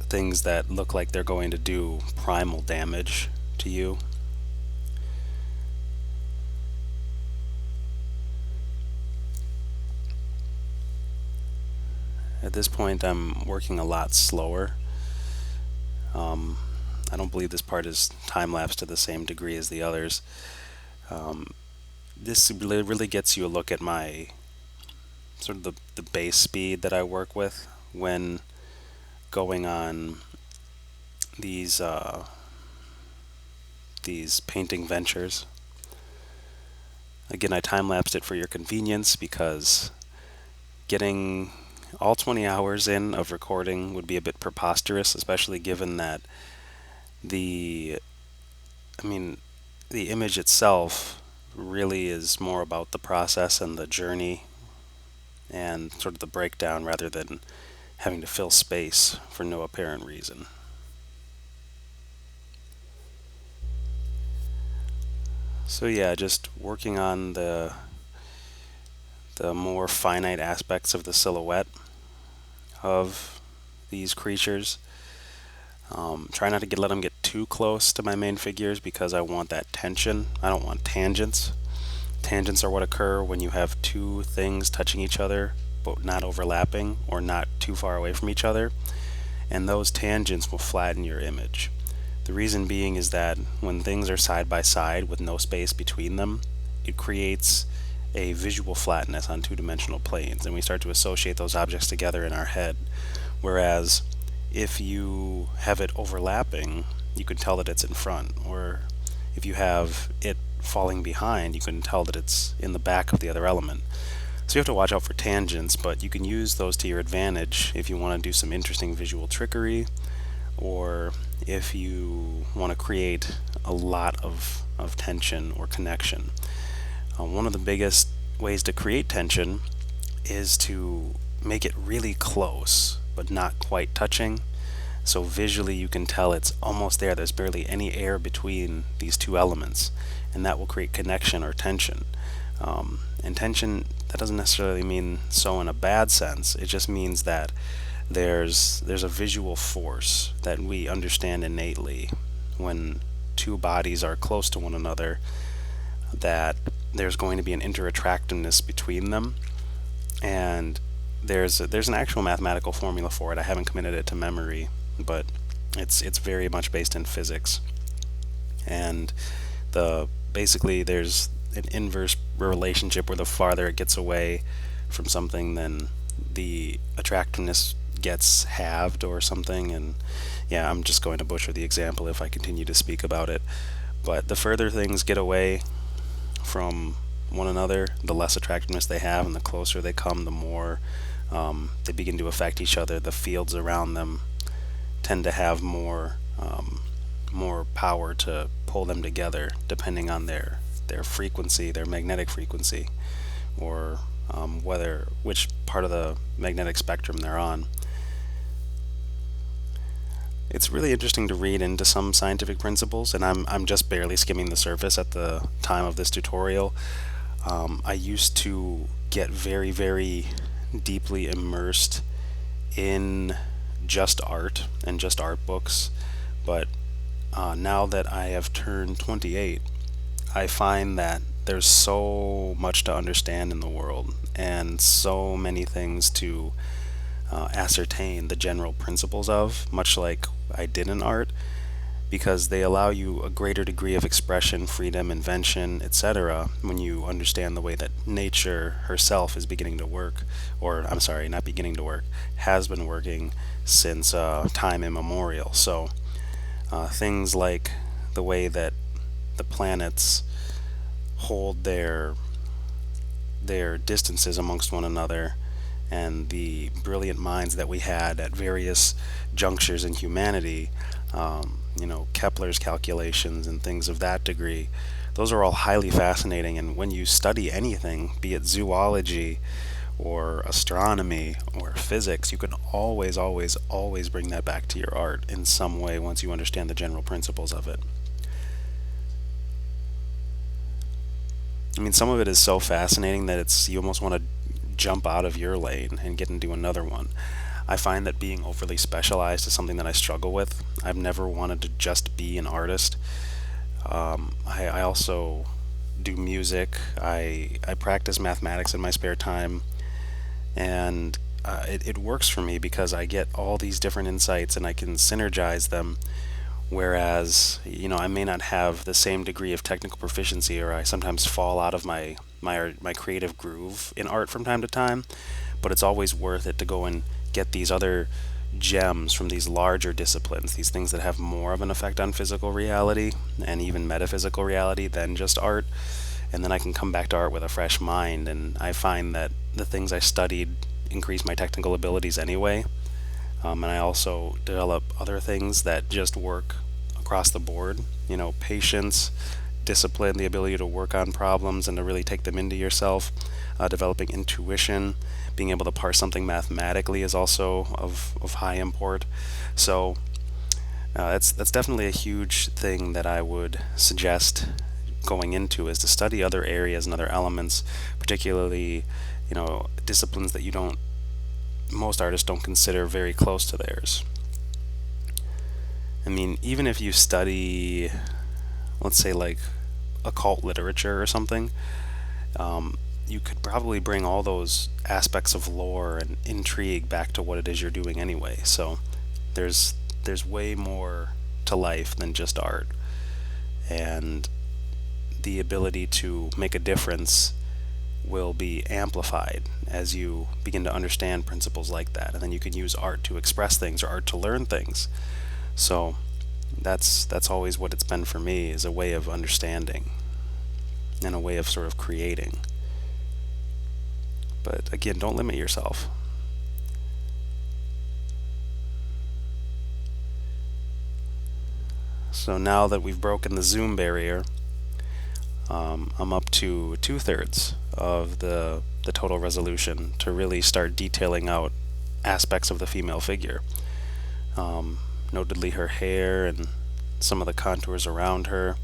Things that look like they're going to do primal damage to you. At this point, I'm working a lot slower. I don't believe this part is time-lapsed to the same degree as the others. This really gets you a look at my sort of the base speed that I work with when going on these painting ventures. Again, I time-lapsed it for your convenience because getting all 20 hours in of recording would be a bit preposterous, especially given that the image itself really is more about the process and the journey and sort of the breakdown rather than having to fill space for no apparent reason. So yeah, just working on the more finite aspects of the silhouette of these creatures. Try not to let them get too close to my main figures because I want that tension. I don't want tangents. Tangents are what occur when you have two things touching each other but not overlapping or not too far away from each other, and those tangents will flatten your image. The reason being is that when things are side by side with no space between them, it creates a visual flatness on two-dimensional planes, and we start to associate those objects together in our head. Whereas if you have it overlapping, you can tell that it's in front, or if you have it falling behind, you can tell that it's in the back of the other element. So you have to watch out for tangents, but you can use those to your advantage if you want to do some interesting visual trickery, or if you want to create a lot of tension or connection. One of the biggest ways to create tension is to make it really close, but not quite touching. So visually you can tell it's almost there. There's barely any air between these two elements, and that will create connection or tension. And tension, that doesn't necessarily mean so in a bad sense. It just means that there's a visual force that we understand innately when two bodies are close to one another, that there's going to be an interattractiveness between them, and there's an actual mathematical formula for it. I haven't committed it to memory, but it's very much based in physics. And basically there's an inverse relationship where the farther it gets away from something, then the attractiveness gets halved or something. And yeah, I'm just going to butcher the example if I continue to speak about it. But the further things get away from one another, the less attractiveness they have, and the closer they come, the more they begin to affect each other. The fields around them tend to have more power to pull them together, depending on their frequency, their magnetic frequency, or which part of the magnetic spectrum they're on. It's really interesting to read into some scientific principles, and I'm just barely skimming the surface at the time of this tutorial. I used to get very, very deeply immersed in just art and just art books, but now that I have turned 28, I find that there's so much to understand in the world, and so many things to ascertain the general principles of, much like I did in art, because they allow you a greater degree of expression, freedom, invention, etc. when you understand the way that nature herself is beginning to work, or I'm sorry, not beginning to work, has been working since time immemorial. So things like the way that the planets hold their distances amongst one another, and the brilliant minds that we had at various junctures in humanity, Kepler's calculations and things of that degree, those are all highly fascinating. And when you study anything, be it zoology or astronomy or physics, you can always, always, always bring that back to your art in some way once you understand the general principles of it. I mean, some of it is so fascinating that you almost want to jump out of your lane and get into another one. I find that being overly specialized is something that I struggle with. I've never wanted to just be an artist. I also do music. I practice mathematics in my spare time, and it works for me because I get all these different insights and I can synergize them. Whereas, I may not have the same degree of technical proficiency, or I sometimes fall out of my creative groove in art from time to time, but it's always worth it to go and get these other gems from these larger disciplines, these things that have more of an effect on physical reality and even metaphysical reality than just art, and then I can come back to art with a fresh mind. And I find that the things I studied increase my technical abilities anyway. And I also develop other things that just work across the board. Patience, discipline, the ability to work on problems and to really take them into yourself, developing intuition, being able to parse something mathematically is also of high import. So that's definitely a huge thing that I would suggest going into, is to study other areas and other elements, particularly disciplines that most artists don't consider very close to theirs. I mean, even if you study, let's say, like occult literature or something, you could probably bring all those aspects of lore and intrigue back to what it is you're doing anyway. So there's way more to life than just art, and the ability to make a difference will be amplified as you begin to understand principles like that, and then you can use art to express things or art to learn things. So that's always what it's been for me, is a way of understanding and a way of sort of creating. But again, don't limit yourself. So now that we've broken the zoom barrier, I'm up to 2/3 of the total resolution to really start detailing out aspects of the female figure. Notably her hair and some of the contours around her.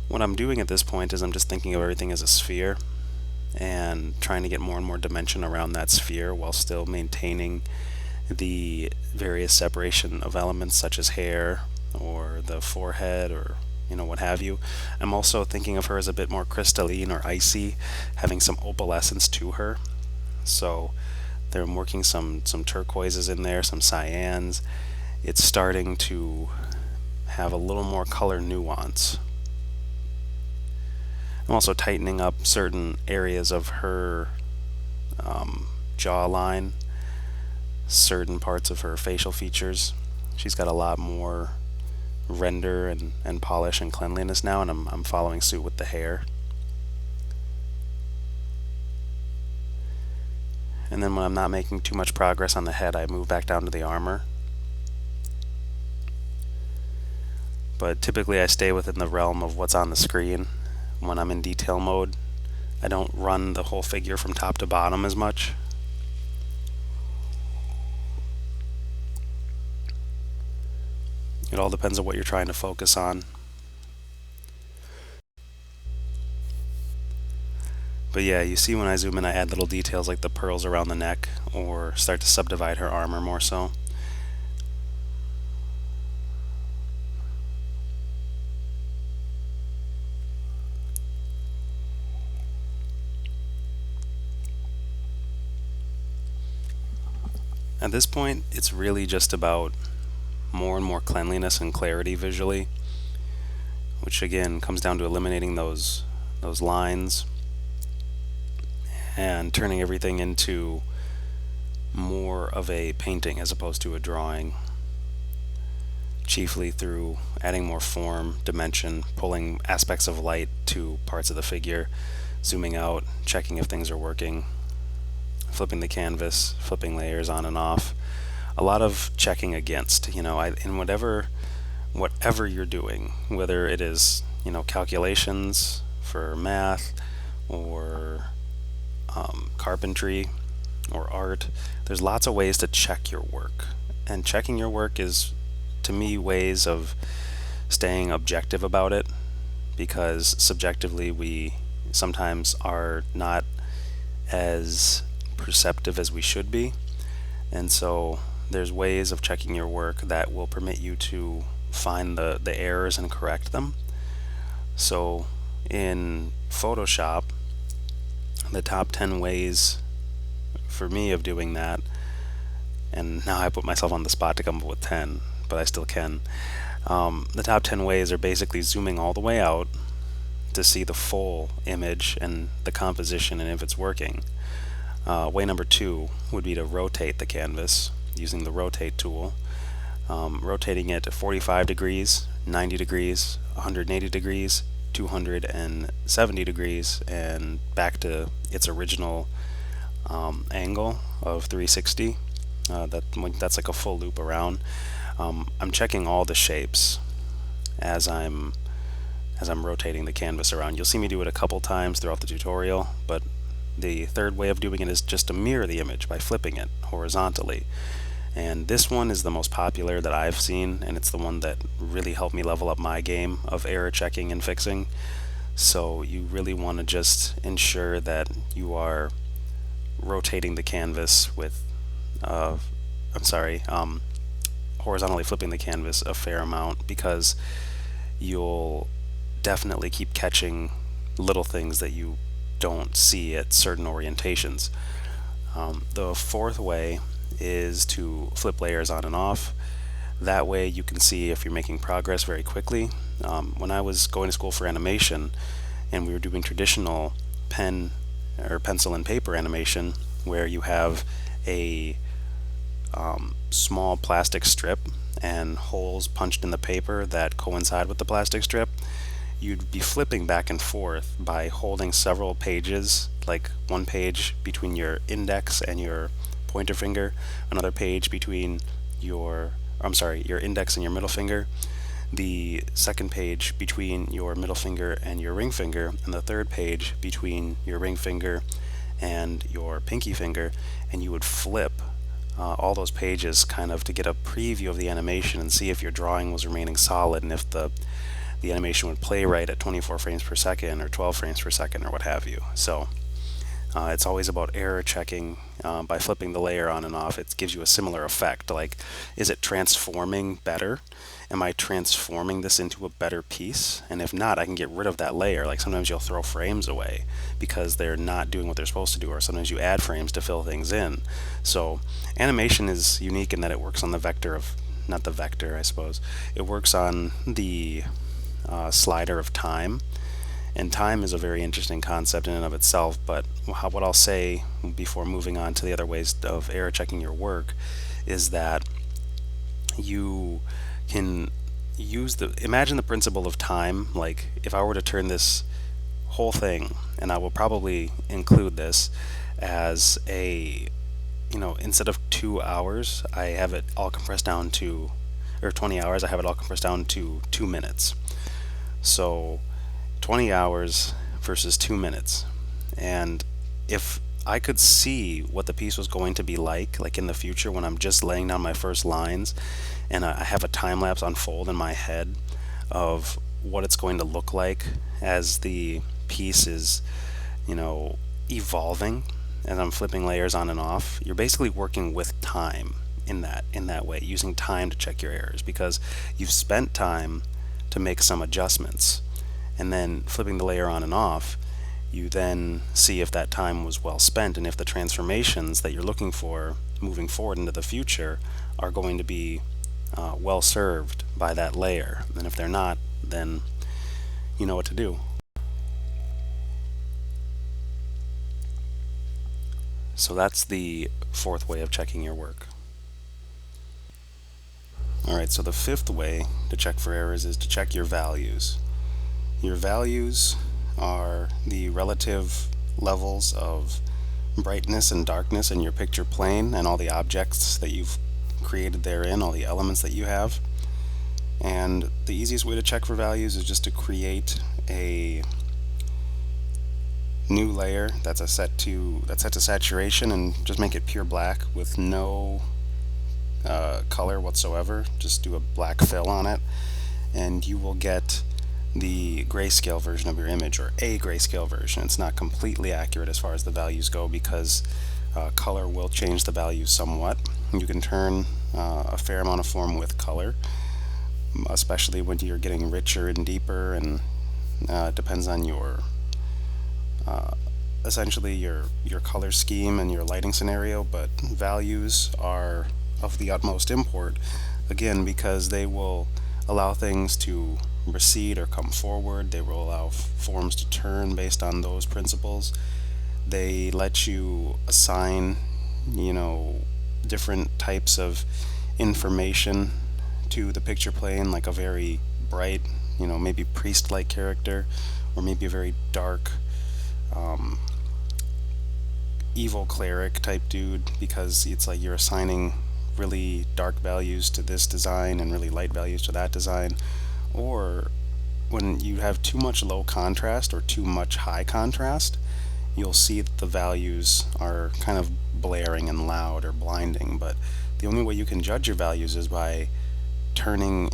What I'm doing at this point is I'm just thinking of everything as a sphere and trying to get more and more dimension around that sphere while still maintaining the various separation of elements such as hair or the forehead or what have you. I'm also thinking of her as a bit more crystalline or icy, having some opalescence to her. So they're working some turquoises in there, some cyans. It's starting to have a little more color nuance. I'm also tightening up certain areas of her jawline, certain parts of her facial features. She's got a lot more render and polish and cleanliness now, and I'm following suit with the hair. And then when I'm not making too much progress on the head, I move back down to the armor. But typically I stay within the realm of what's on the screen. When I'm in detail mode, I don't run the whole figure from top to bottom as much. It all depends on what you're trying to focus on. But yeah, you see when I zoom in, I add little details like the pearls around the neck, or start to subdivide her armor more so. At this point, it's really just about more and more cleanliness and clarity visually, which again comes down to eliminating those lines and turning everything into more of a painting as opposed to a drawing, chiefly through adding more form, dimension, pulling aspects of light to parts of the figure, zooming out, checking if things are working, flipping the canvas, flipping layers on and off. A lot of checking against, in whatever you're doing, whether it is, calculations for math or carpentry or art. There's lots of ways to check your work. And checking your work is, to me, ways of staying objective about it, because subjectively we sometimes are not as perceptive as we should be. And so there's ways of checking your work that will permit you to find the errors and correct them. So in Photoshop, the top 10 ways for me of doing that, and now I put myself on the spot to come up with 10, but I still can. The top 10 ways are basically zooming all the way out to see the full image and the composition and if it's working. Way number 2 would be to rotate the canvas using the rotate tool, rotating it to 45 degrees, 90 degrees, 180 degrees, 270 degrees, and back to its original angle of 360. That's like a full loop around. I'm checking all the shapes as I'm rotating the canvas around. You'll see me do it a couple times throughout the tutorial, but the third way of doing it is just to mirror the image by flipping it horizontally. And this one is the most popular that I've seen, and it's the one that really helped me level up my game of error checking and fixing. So you really want to just ensure that you are rotating the canvas with, horizontally flipping the canvas a fair amount, because you'll definitely keep catching little things that you don't see at certain orientations. The fourth way is to flip layers on and off. That way you can see if you're making progress very quickly. When I was going to school for animation and we were doing traditional pen or pencil and paper animation, where you have a small plastic strip and holes punched in the paper that coincide with the plastic strip, you'd be flipping back and forth by holding several pages, like one page between your index and your pointer finger, another page between your index and your middle finger, the second page between your middle finger and your ring finger, and the third page between your ring finger and your pinky finger, and you would flip all those pages kind of to get a preview of the animation and see if your drawing was remaining solid and if the animation would play right at 24 frames per second or 12 frames per second or what have you. So it's always about error checking by flipping the layer on and off. It gives you a similar effect. Like, is it transforming better? am I transforming this into a better piece? And if not, I can get rid of that layer. Like sometimes you'll throw frames away because they're not doing what they're supposed to do, or sometimes you add frames to fill things in. So animation is unique in that it works on the vector of, not the vector, I suppose. It works on the slider of time. And time is a very interesting concept in and of itself, but what I'll say before moving on to the other ways of error checking your work is that you can imagine the principle of time. Like if I were to turn this whole thing, and I will probably include this as instead of 2 hours, I have it all compressed down to, or 20 hours, I have it all compressed down to 2 minutes. So 20 hours versus 2 minutes. And if I could see what the piece was going to be like in the future when I'm just laying down my first lines, and I have a time lapse unfold in my head of what it's going to look like as the piece is, evolving, and I'm flipping layers on and off. You're basically working with time in that way, using time to check your errors, because you've spent time to make some adjustments, and then flipping the layer on and off, you then see if that time was well spent, and if the transformations that you're looking for moving forward into the future are going to be well served by that layer. And if they're not, then you know what to do. So that's the fourth way of checking your work. Alright, so the fifth way to check for errors is to check your values. Your values are the relative levels of brightness and darkness in your picture plane and all the objects that you've created therein, all the elements that you have. And the easiest way to check for values is just to create a new layer that's set to saturation, and just make it pure black with no color whatsoever. Just do a black fill on it, and you will get the grayscale version of your image, or a grayscale version. It's not completely accurate as far as the values go, because color will change the values somewhat. You can turn a fair amount of form with color, especially when you're getting richer and deeper, and it depends on your essentially your color scheme and your lighting scenario. But values are of the utmost import, again, because they will allow things to recede or come forward. They will allow forms to turn based on those principles. They let you assign, different types of information to the picture plane, like a very bright, maybe priest-like character, or maybe a very dark, evil cleric type dude, because it's like you're assigning really dark values to this design and really light values to that design. Or when you have too much low contrast or too much high contrast, you'll see that the values are kind of blaring and loud or blinding. But the only way you can judge your values is by turning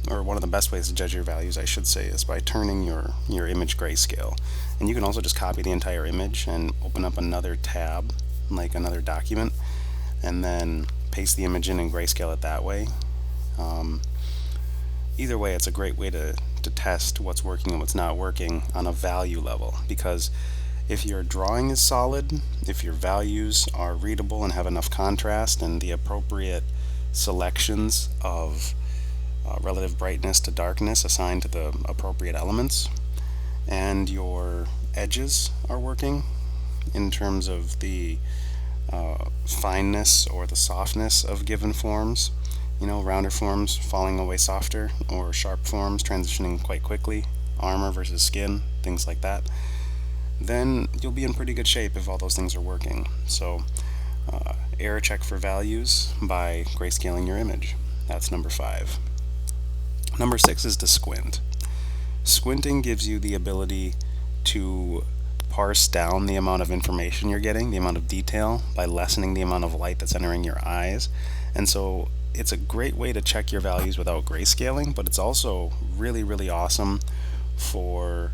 one of the best ways to judge your values, I should say, is by turning your image grayscale. And you can also just copy the entire image and open up another tab, like another document, and then paste the image in and grayscale it that way. Either way, it's a great way to test what's working and what's not working on a value level, because if your drawing is solid, if your values are readable and have enough contrast and the appropriate selections of relative brightness to darkness assigned to the appropriate elements, and your edges are working in terms of the fineness or the softness of given forms, rounder forms falling away softer, or sharp forms transitioning quite quickly, armor versus skin, things like that, then you'll be in pretty good shape if all those things are working. So error check for values by grayscaling your image. That's number 5. Number 6 is to squint. Squinting gives you the ability to parse down the amount of information you're getting, the amount of detail, by lessening the amount of light that's entering your eyes. And so it's a great way to check your values without grayscaling, but it's also really, really awesome for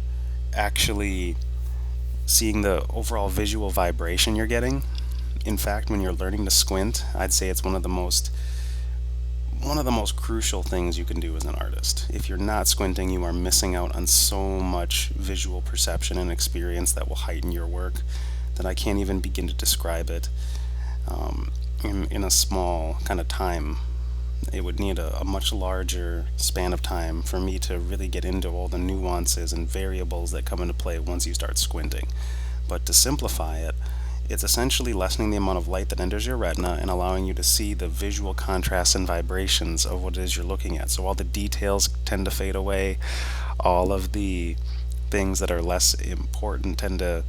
actually seeing the overall visual vibration you're getting. In fact, when you're learning to squint, I'd say it's one of the most one of the most crucial things you can do as an artist. If you're not squinting, you are missing out on so much visual perception and experience that will heighten your work that I can't even begin to describe it in a small kind of time. It would need a much larger span of time for me to really get into all the nuances and variables that come into play once you start squinting. But to simplify it, it's essentially lessening the amount of light that enters your retina and allowing you to see the visual contrasts and vibrations of what it is you're looking at. So all the details tend to fade away, all of the things that are less important tend to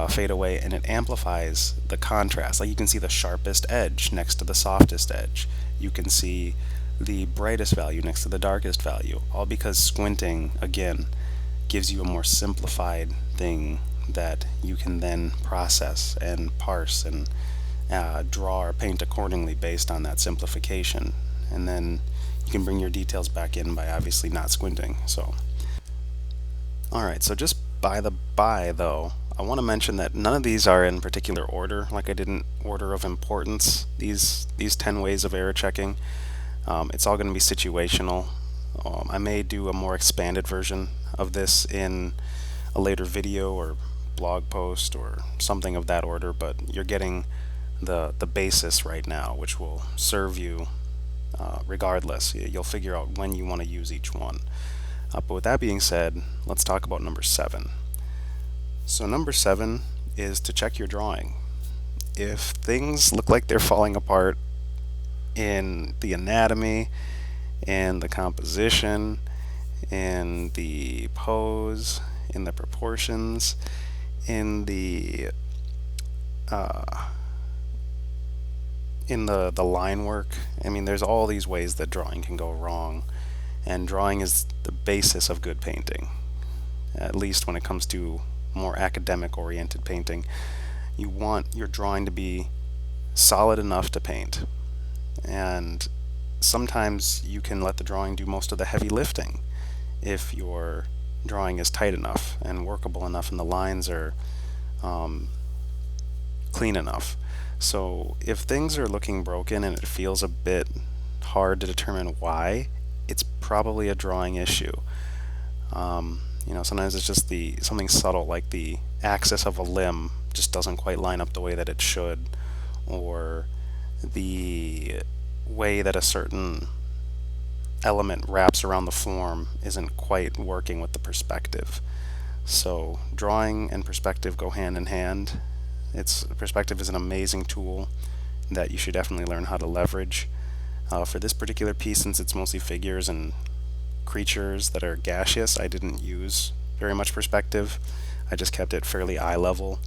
fade away, and it amplifies the contrast. Like you can see the sharpest edge next to the softest edge. You can see the brightest value next to the darkest value, all because squinting, again, gives you a more simplified thing that you can then process and parse and draw or paint accordingly based on that simplification. And then you can bring your details back in by obviously not squinting. So, alright, so just by the by though, I want to mention that none of these are in particular order, like I did in order of importance, these 10 ways of error checking. It's all going to be situational. I may do a more expanded version of this in a later video or blog post or something of that order, but you're getting the basis right now, which will serve you regardless. You'll figure out when you want to use each one. But with that being said, let's talk about number 7. So number 7 is to check your drawing. If things look like they're falling apart in the anatomy, in the composition, in the pose, in the proportions, in the line work, I mean, there's all these ways that drawing can go wrong, and drawing is the basis of good painting, at least when it comes to more academic oriented painting. You want your drawing to be solid enough to paint, and sometimes you can let the drawing do most of the heavy lifting if your drawing is tight enough and workable enough and the lines are clean enough. So if things are looking broken and it feels a bit hard to determine why, it's probably a drawing issue. Sometimes it's just something subtle, like the axis of a limb just doesn't quite line up the way that it should, or the way that a certain element wraps around the form isn't quite working with the perspective. So drawing and perspective go hand in hand. Perspective is an amazing tool that you should definitely learn how to leverage. For this particular piece, since it's mostly figures and creatures that are gaseous, I didn't use very much perspective. I just kept it fairly eye level,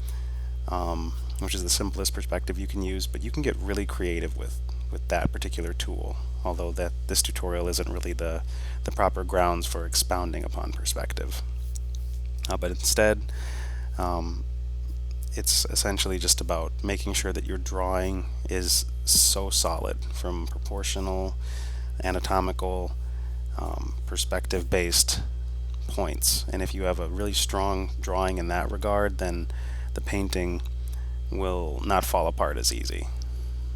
which is the simplest perspective you can use, but you can get really creative with that particular tool, although this tutorial isn't really the proper grounds for expounding upon perspective. But instead, it's essentially just about making sure that your drawing is so solid from proportional, anatomical, perspective-based points. And if you have a really strong drawing in that regard, then the painting will not fall apart as easy.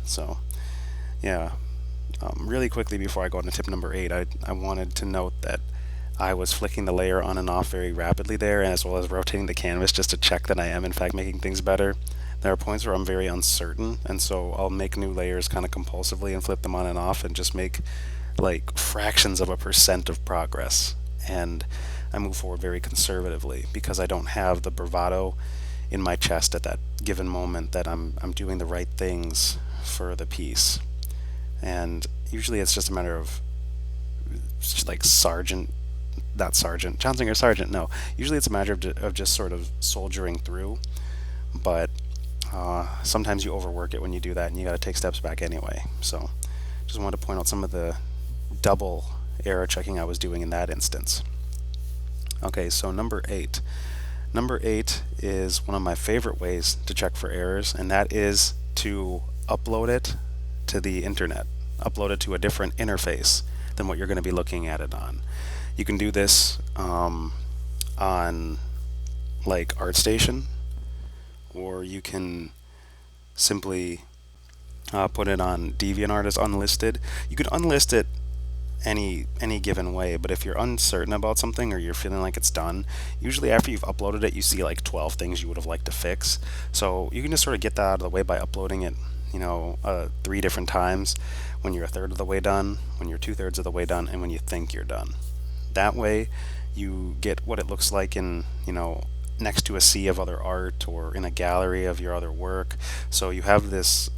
So, yeah. Really quickly before I go on to tip number 8, I wanted to note that I was flicking the layer on and off very rapidly there, as well as rotating the canvas just to check that I am in fact making things better. There are points where I'm very uncertain, and so I'll make new layers kind of compulsively and flip them on and off and just make like fractions of a % of progress. And I move forward very conservatively because I don't have the bravado in my chest at that given moment that I'm doing the right things for the piece. And usually it's just a matter of like John Singer Sargent, no. Usually it's a matter of just sort of soldiering through, but sometimes you overwork it when you do that and you gotta take steps back anyway. So just wanted to point out some of the double error checking I was doing in that instance. Okay, so number 8. Number 8 is one of my favorite ways to check for errors, and that is to upload it to the internet. Upload it to a different interface than what you're going to be looking at it on. You can do this on like ArtStation, or you can simply put it on DeviantArt as unlisted. You could unlist it any given way, but if you're uncertain about something or you're feeling like it's done, usually after you've uploaded it, you see like 12 things you would have liked to fix. So you can just sort of get that out of the way by uploading it, 3 different times: when you're a third of the way done, when you're 2/3 of the way done, and when you think you're done. That way, you get what it looks like in, next to a sea of other art or in a gallery of your other work. So you have this,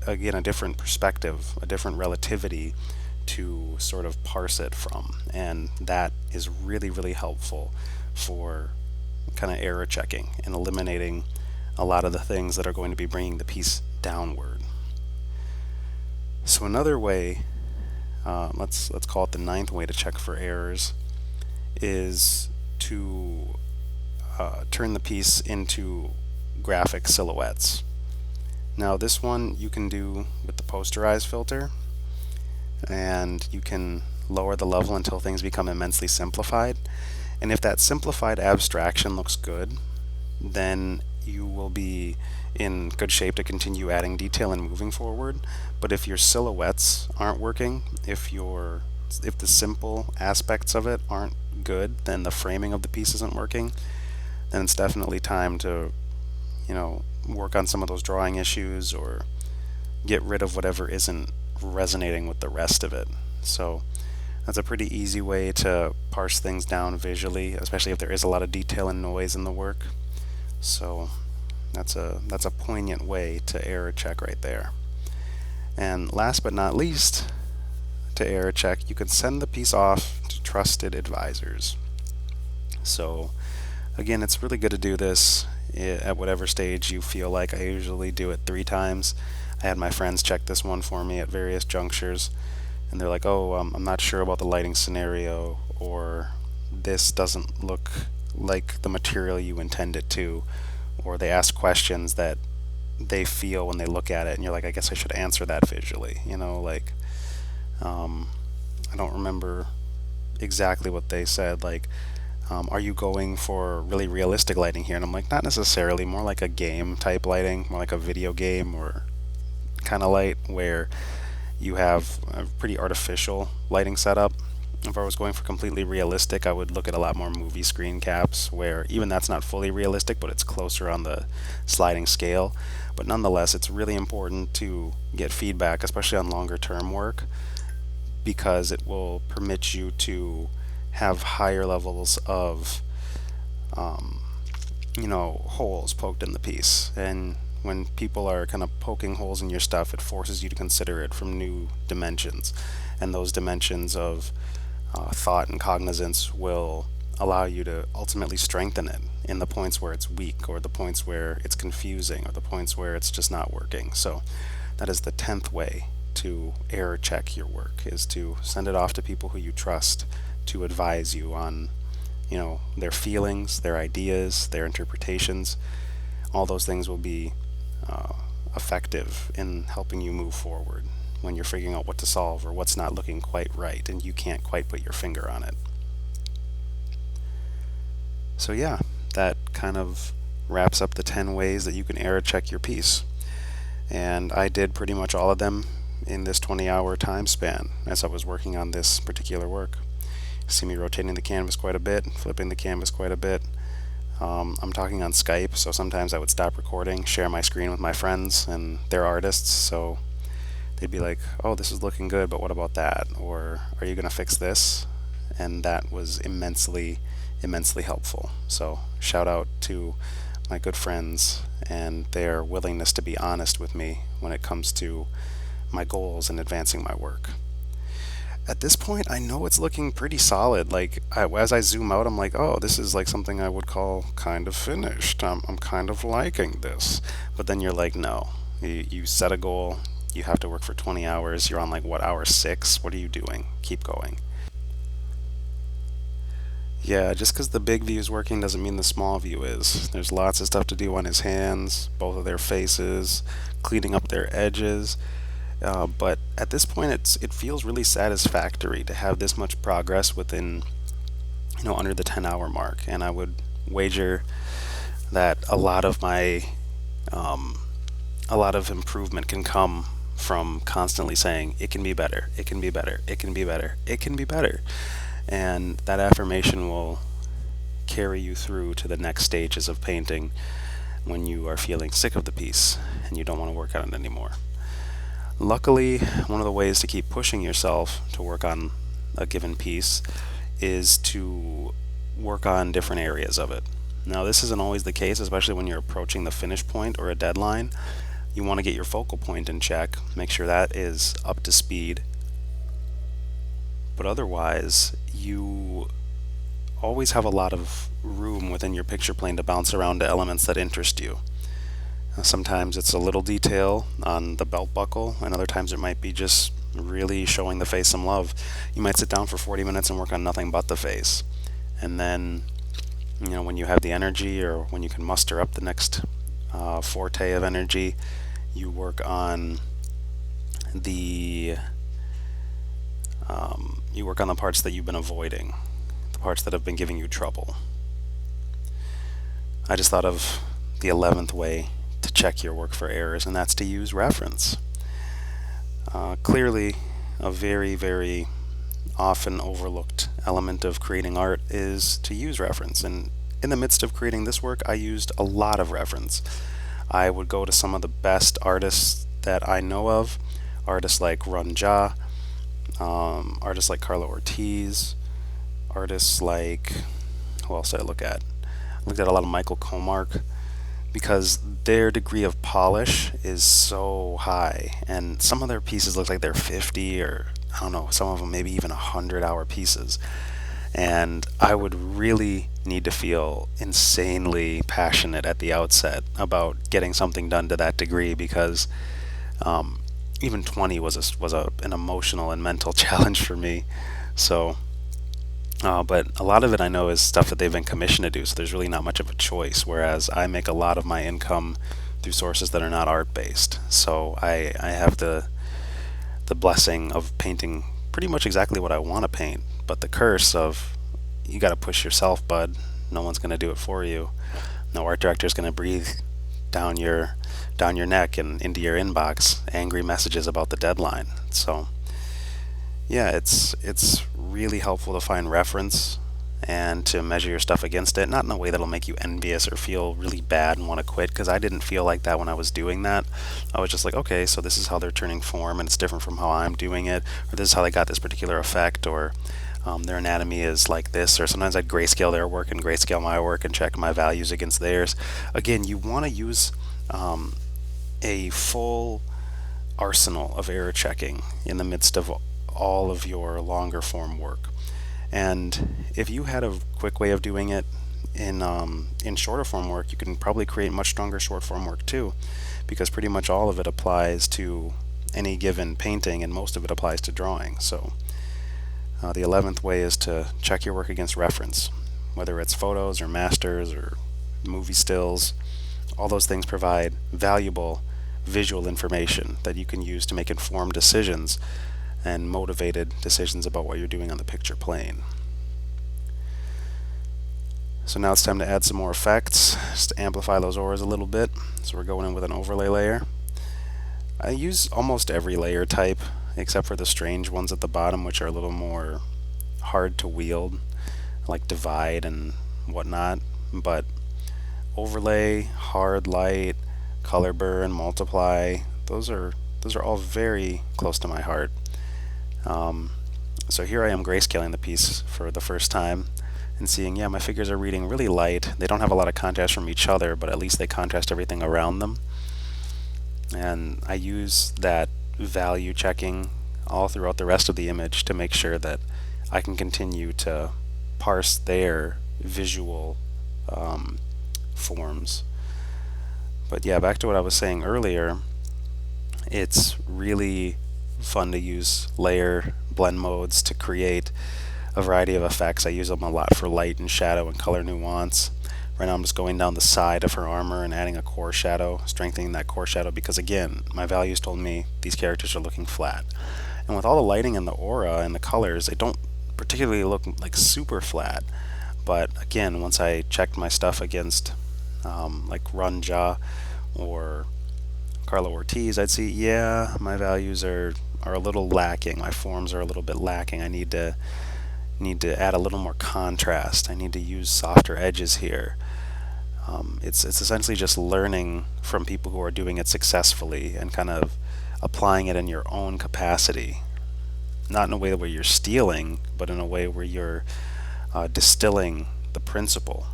again, a different perspective, a different relativity to sort of parse it from. And that is really, really helpful for kind of error checking and eliminating a lot of the things that are going to be bringing the piece downward. So another way, let's call it the 9th way to check for errors, is to turn the piece into graphic silhouettes. Now this one you can do with the posterize filter, and you can lower the level until things become immensely simplified. And if that simplified abstraction looks good, then you will be in good shape to continue adding detail and moving forward. But if your silhouettes aren't working, if the simple aspects of it aren't good, then the framing of the piece isn't working, then it's definitely time to, work on some of those drawing issues or get rid of whatever isn't resonating with the rest of it. So that's a pretty easy way to parse things down visually, especially if there is a lot of detail and noise in the work. So that's a poignant way to error check right there. And last but not least, to error check, you can send the piece off to trusted advisors. So again, it's really good to do this at whatever stage you feel like. I usually do it 3 times. I had my friends check this one for me at various junctures, and they're like, oh, I'm not sure about the lighting scenario, or this doesn't look like the material you intend it to, or they ask questions that they feel when they look at it, and you're like, I guess I should answer that visually. I don't remember exactly what they said, like, are you going for really realistic lighting here? And I'm like, not necessarily, more like a game type lighting, more like a video game or kind of light where you have a pretty artificial lighting setup. If I was going for completely realistic, I would look at a lot more movie screen caps, where even that's not fully realistic, but it's closer on the sliding scale. But nonetheless, it's really important to get feedback, especially on longer term work, because it will permit you to have higher levels of holes poked in the piece. And when people are kind of poking holes in your stuff, it forces you to consider it from new dimensions, and those dimensions of thought and cognizance will allow you to ultimately strengthen it in the points where it's weak, or the points where it's confusing, or the points where it's just not working. So that is the 10th way to error check your work, is to send it off to people who you trust to advise you on, their feelings, their ideas, their interpretations. All those things will be effective in helping you move forward when you're figuring out what to solve or what's not looking quite right and you can't quite put your finger on it. So yeah, that kind of wraps up the 10 ways that you can error check your piece. And I did pretty much all of them in this 20-hour time span as I was working on this particular work. You see me rotating the canvas quite a bit, flipping the canvas quite a bit. I'm talking on Skype, so sometimes I would stop recording, share my screen with my friends, and they're artists, so they'd be like, oh, this is looking good, but what about that? Or, are you going to fix this? And that was immensely helpful. So shout out to my good friends and their willingness to be honest with me when it comes to my goals and advancing my work. At this point, I know it's looking pretty solid. Like, as I zoom out, I'm like, oh, this is like something I would call kind of finished. I'm kind of liking this. But then you're like, no. You set a goal. You have to work for 20 hours. You're on like, what, hour 6? What are you doing? Keep going. Yeah, just because the big view is working doesn't mean the small view is. There's lots of stuff to do on his hands, both of their faces, cleaning up their edges. But at this point, it feels really satisfactory to have this much progress within, under the 10-hour mark. And I would wager that a lot of improvement can come from constantly saying, it can be better, it can be better, it can be better, it can be better. And that affirmation will carry you through to the next stages of painting when you are feeling sick of the piece and you don't want to work on it anymore. Luckily, one of the ways to keep pushing yourself to work on a given piece is to work on different areas of it. Now, this isn't always the case, especially when you're approaching the finish point or a deadline. You want to get your focal point in check, make sure that is up to speed. But otherwise, you always have a lot of room within your picture plane to bounce around to elements that interest you. Sometimes it's a little detail on the belt buckle, and other times it might be just really showing the face some love. You might sit down for 40 minutes and work on nothing but the face. And then, when you have the energy, or when you can muster up the next forte of energy, you work on the parts that you've been avoiding, the parts that have been giving you trouble. I just thought of the 11th way to check your work for errors, and that's to use reference. Clearly, a very, very often overlooked element of creating art is to use reference. And in the midst of creating this work, I used a lot of reference. I would go to some of the best artists that I know of, artists like Run Ja, artists like Carlo Ortiz, artists like, who else did I look at? I looked at a lot of Michael Komark, because their degree of polish is so high, and some of their pieces look like they're 50, or I don't know, some of them maybe even 100-hour pieces. And I would really need to feel insanely passionate at the outset about getting something done to that degree, because even 20 was an emotional and mental challenge for me. So, but a lot of it I know is stuff that they've been commissioned to do, so there's really not much of a choice, whereas I make a lot of my income through sources that are not art-based. So I have the blessing of painting pretty much exactly what I want to paint, but the curse of, you got to push yourself, bud. No one's going to do it for you. No art director is going to breathe down your neck and into your inbox angry messages about the deadline. So yeah, it's really helpful to find reference and to measure your stuff against it, not in a way that'll make you envious or feel really bad and want to quit, because I didn't feel like that when I was doing that. I was just like, okay, so this is how they're turning form, and it's different from how I'm doing it, or this is how they got this particular effect, or their anatomy is like this, or sometimes I'd grayscale their work and grayscale my work and check my values against theirs. Again, you want to use a full arsenal of error checking in the midst of all of your longer form work. And if you had a quick way of doing it in shorter form work, you can probably create much stronger short form work too, because pretty much all of it applies to any given painting, and most of it applies to drawing. So the 11th way is to check your work against reference, whether it's photos or masters or movie stills. All those things provide valuable visual information that you can use to make informed decisions and motivated decisions about what you're doing on the picture plane. So now it's time to add some more effects, just to amplify those auras a little bit. So we're going in with an overlay layer. I use almost every layer type, except for the strange ones at the bottom, which are a little more hard to wield, like divide and whatnot. But overlay, hard light, color burr, and multiply, those are all very close to my heart. So here I am grayscaling the piece for the first time and seeing, yeah, my figures are reading really light. They don't have a lot of contrast from each other, but at least they contrast everything around them. And I use that value checking all throughout the rest of the image to make sure that I can continue to parse their visual forms. But yeah, back to what I was saying earlier, it's really fun to use layer blend modes to create a variety of effects. I use them a lot for light and shadow and color nuance. Right now I'm just going down the side of her armor and adding a core shadow, strengthening that core shadow, because again, my values told me these characters are looking flat. And with all the lighting and the aura and the colors, they don't particularly look like super flat. But again, once I checked my stuff against like Run Ja or Carlo Ortiz, I'd see, yeah, my values are a little lacking. My forms are a little bit lacking. I need to add a little more contrast. I need to use softer edges here. It's essentially just learning from people who are doing it successfully and kind of applying it in your own capacity. Not in a way where you're stealing, but in a way where you're distilling the principle.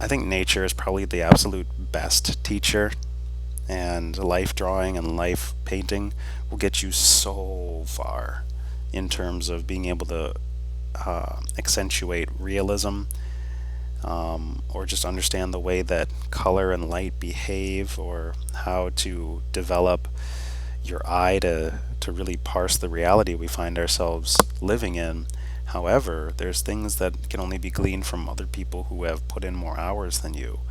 I think nature is probably the absolute best teacher, and life drawing and life painting will get you so far in terms of being able to accentuate realism, or just understand the way that color and light behave, or how to develop your eye to really parse the reality we find ourselves living in. However, there's things that can only be gleaned from other people who have put in more hours than you,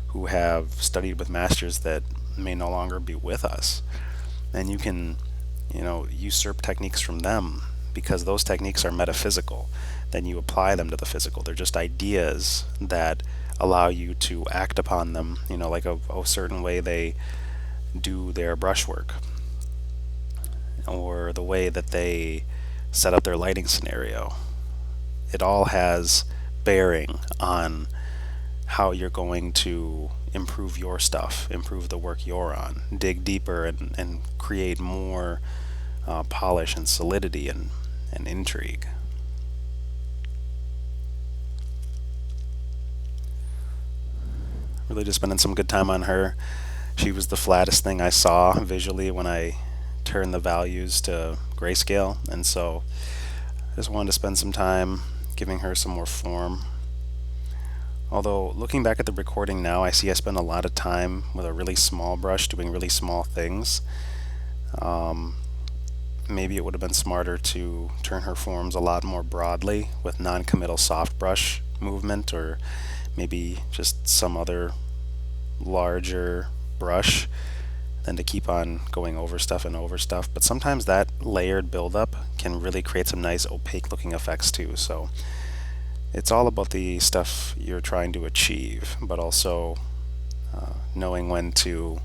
who have studied with masters that may no longer be with us. And you can, usurp techniques from them because those techniques are metaphysical. Then you apply them to the physical. They're just ideas that allow you to act upon them, like a certain way they do their brushwork, or the way that they set up their lighting scenario. It all has bearing on how you're going to improve your stuff, improve the work you're on, dig deeper and create more polish and solidity and intrigue. Really just spending some good time on her. She was the flattest thing I saw visually when I turned the values to grayscale, and so I just wanted to spend some time giving her some more form. Although, looking back at the recording now, I see I spent a lot of time with a really small brush doing really small things. Maybe it would have been smarter to turn her forms a lot more broadly with non-committal soft brush movement, or maybe just some other larger brush, than to keep on going over stuff and over stuff. But sometimes that layered buildup can really create some nice opaque looking effects too. So it's all about the stuff you're trying to achieve, but also knowing when to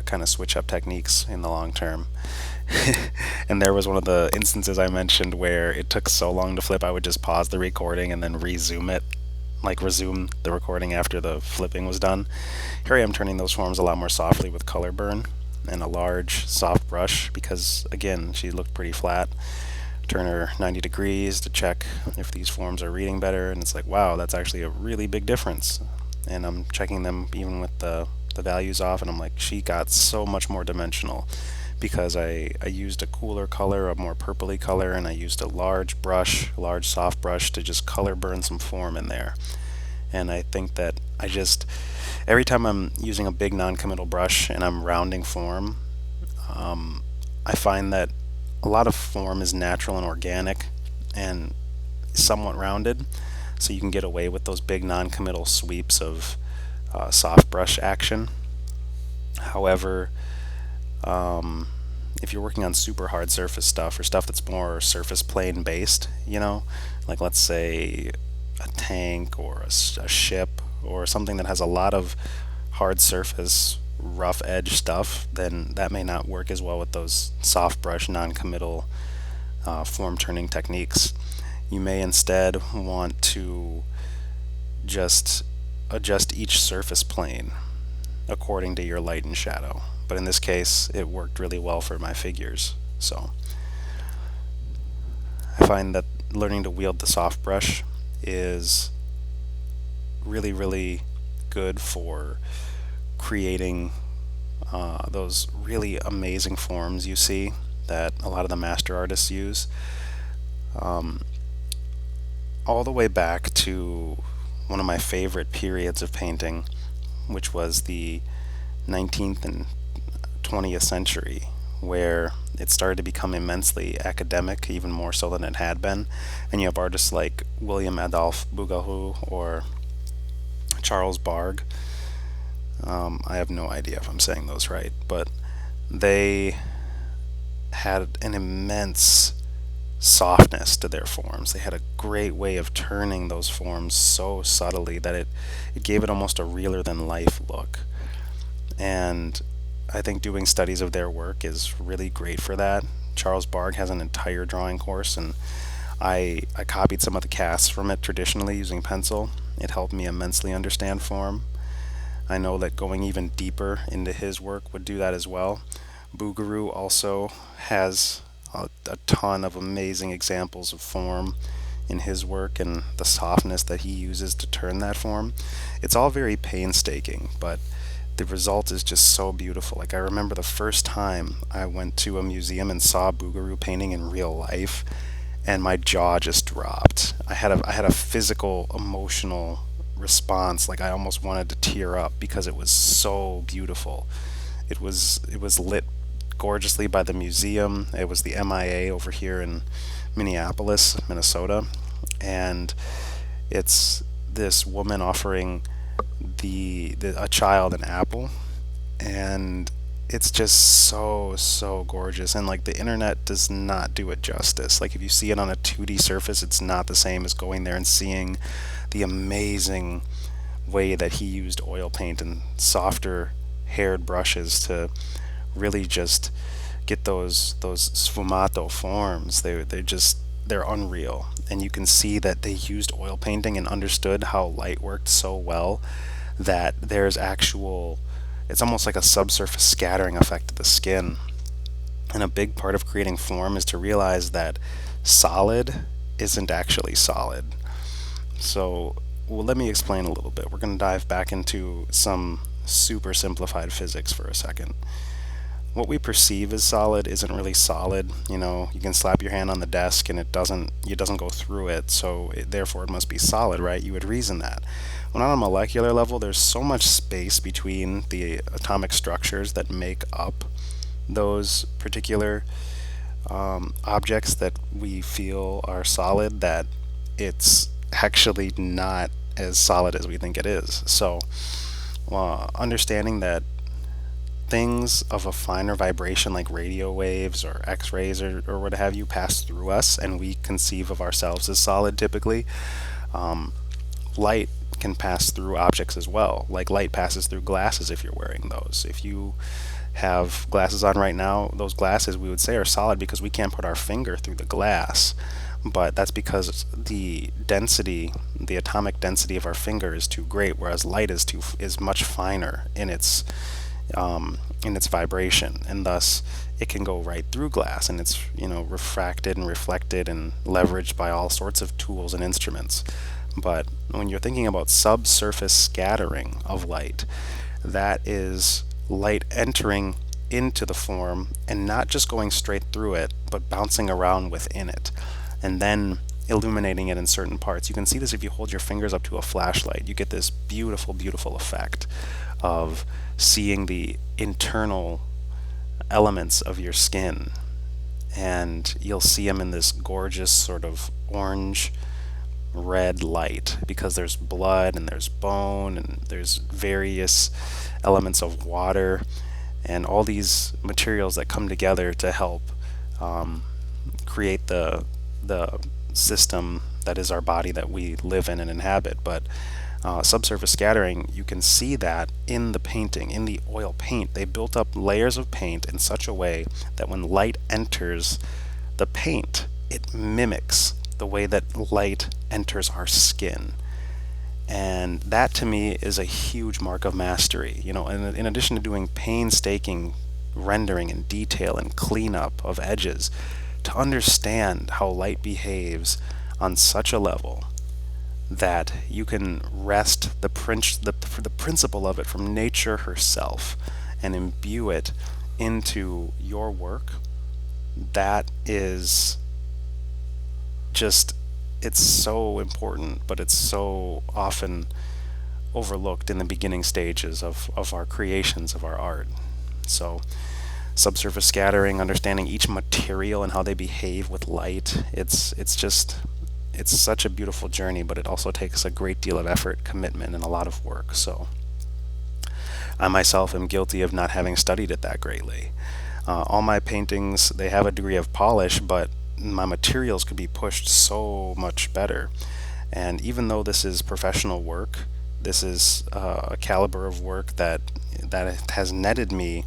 kind of switch up techniques in the long term. And there was one of the instances I mentioned where it took so long to flip, I would just pause the recording and then resume it, like resume the recording after the flipping was done. Here I am turning those forms a lot more softly with color burn and a large soft brush, because again, she looked pretty flat. Turn her 90 degrees to check if these forms are reading better, and it's like, wow, that's actually a really big difference. And I'm checking them even with the values off, and I'm like, she got so much more dimensional because I used a cooler color, a more purpley color, and I used a large brush, a large soft brush, to just color burn some form in there. And I think that every time I'm using a big non-committal brush and I'm rounding form, I find that a lot of form is natural and organic and somewhat rounded, so you can get away with those big non-committal sweeps of soft brush action. However, if you're working on super hard surface stuff, or stuff that's more surface plane based, like let's say a tank or a ship or something that has a lot of hard surface, rough edge stuff, then that may not work as well with those soft brush non-committal form turning techniques. You may instead want to just adjust each surface plane according to your light and shadow. But in this case, it worked really well for my figures. So I find that learning to wield the soft brush is really, really good for creating those really amazing forms you see that a lot of the master artists use. All the way back to one of my favorite periods of painting, which was the 19th and 20th century, where it started to become immensely academic, even more so than it had been. And you have artists like William Adolphe Bouguereau or Charles Bargue. I have no idea if I'm saying those right, but they had an immense softness to their forms. They had a great way of turning those forms so subtly that it gave it almost a realer than life look. And I think doing studies of their work is really great for that. Charles Barg has an entire drawing course, and I copied some of the casts from it traditionally using pencil. It helped me immensely understand form. I know that going even deeper into his work would do that as well. Boogaroo also has a ton of amazing examples of form in his work and the softness that he uses to turn that form. It's all very painstaking, but the result is just so beautiful. Like, I remember the first time I went to a museum and saw Boogaroo painting in real life, and my jaw just dropped. I had a physical, emotional response. Like, I almost wanted to tear up because it was so beautiful. It was lit gorgeously by the museum. It was the MIA over here in Minneapolis, Minnesota, and it's this woman offering a child an apple, and it's just so gorgeous. And like, the internet does not do it justice. Like, if you see it on a 2D surface, it's not the same as going there and seeing the amazing way that he used oil paint and softer haired brushes to really just get those sfumato forms. They're unreal, and you can see that they used oil painting and understood how light worked so well that there's actual, it's almost like a subsurface scattering effect to the skin. And a big part of creating form is to realize that solid isn't actually solid. So, well, let me explain a little bit. We're going to dive back into some super simplified physics for a second. What we perceive as solid isn't really solid. You know, you can slap your hand on the desk and it doesn't go through it, so therefore it must be solid, right? You would reason that. Well, on a molecular level, there's so much space between the atomic structures that make up those particular objects that we feel are solid, that it's actually not as solid as we think it is. So, understanding that things of a finer vibration like radio waves or x-rays or what have you pass through us, and we conceive of ourselves as solid typically. Light can pass through objects as well. Like, light passes through glasses if you're wearing those. If you have glasses on right now, those glasses we would say are solid because we can't put our finger through the glass. But that's because the density, the atomic density of our finger is too great, whereas light is much finer in its vibration, and thus it can go right through glass, and it's, refracted and reflected and leveraged by all sorts of tools and instruments. But when you're thinking about subsurface scattering of light, that is light entering into the form and not just going straight through it, but bouncing around within it and then illuminating it in certain parts. You can see this if you hold your fingers up to a flashlight. You get this beautiful effect of seeing the internal elements of your skin, and you'll see them in this gorgeous sort of orange red light because there's blood and there's bone and there's various elements of water and all these materials that come together to help create the system that is our body that we live in and inhabit. But subsurface scattering, you can see that in the painting, in the oil paint. They built up layers of paint in such a way that when light enters the paint, it mimics the way that light enters our skin. And that to me is a huge mark of mastery. And in addition to doing painstaking rendering and detail and cleanup of edges, to understand how light behaves on such a level that you can wrest the principle of it from nature herself and imbue it into your work, that is just, it's so important, but it's so often overlooked in the beginning stages of our creations, of our art. So subsurface scattering, understanding each material and how they behave with light, it's such a beautiful journey, but it also takes a great deal of effort, commitment, and a lot of work. So I myself am guilty of not having studied it that greatly. All my paintings, they have a degree of polish, but my materials could be pushed so much better. And even though this is professional work, this is a caliber of work that has netted me,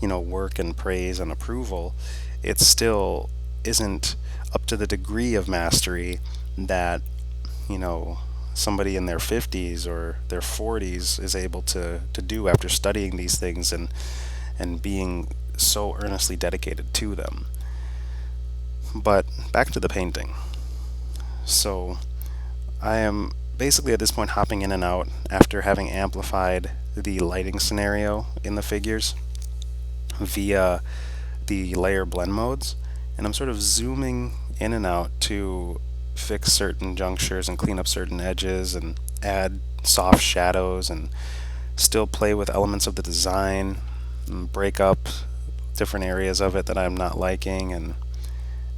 work and praise and approval, it still isn't up to the degree of mastery that, you know, somebody in their 50s or their 40s is able to do after studying these things and being so earnestly dedicated to them. But back to the painting. So I am basically at this point hopping in and out after having amplified the lighting scenario in the figures via the layer blend modes, and I'm sort of zooming in and out to fix certain junctures and clean up certain edges and add soft shadows and still play with elements of the design and break up different areas of it that I'm not liking and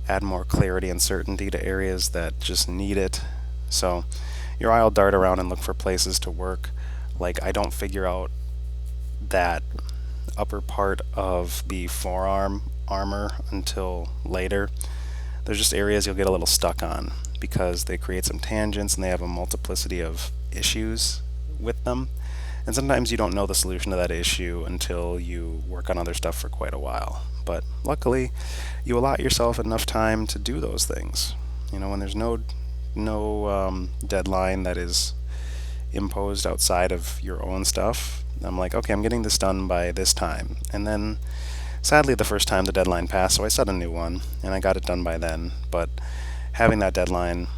add more clarity and certainty to areas that just need it. So your eye will dart around and look for places to work. Like, I don't figure out that upper part of the forearm armor until later. There's just areas you'll get a little stuck on because they create some tangents and they have a multiplicity of issues with them. And sometimes you don't know the solution to that issue until you work on other stuff for quite a while. But luckily, you allot yourself enough time to do those things. When there's no deadline that is imposed outside of your own stuff, I'm like, okay, I'm getting this done by this time. And then, sadly, the first time the deadline passed, so I set a new one, and I got it done by then. But having that deadline,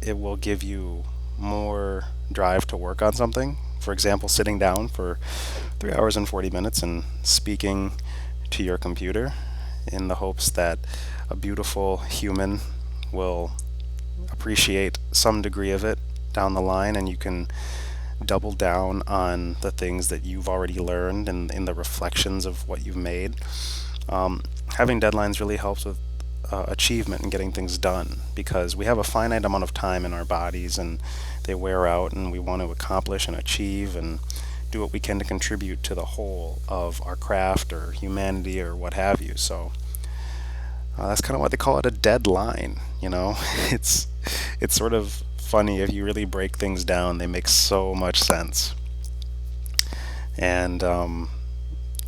it will give you more drive to work on something. For example, sitting down for 3 hours and 40 minutes and speaking to your computer in the hopes that a beautiful human will appreciate some degree of it down the line, and you can double down on the things that you've already learned and in the reflections of what you've made. Having deadlines really helps with achievement and getting things done, because we have a finite amount of time in our bodies and they wear out, and we want to accomplish and achieve and do what we can to contribute to the whole of our craft or humanity or what have you. So that's kind of why they call it a deadline. It's sort of funny if you really break things down. They make so much sense, and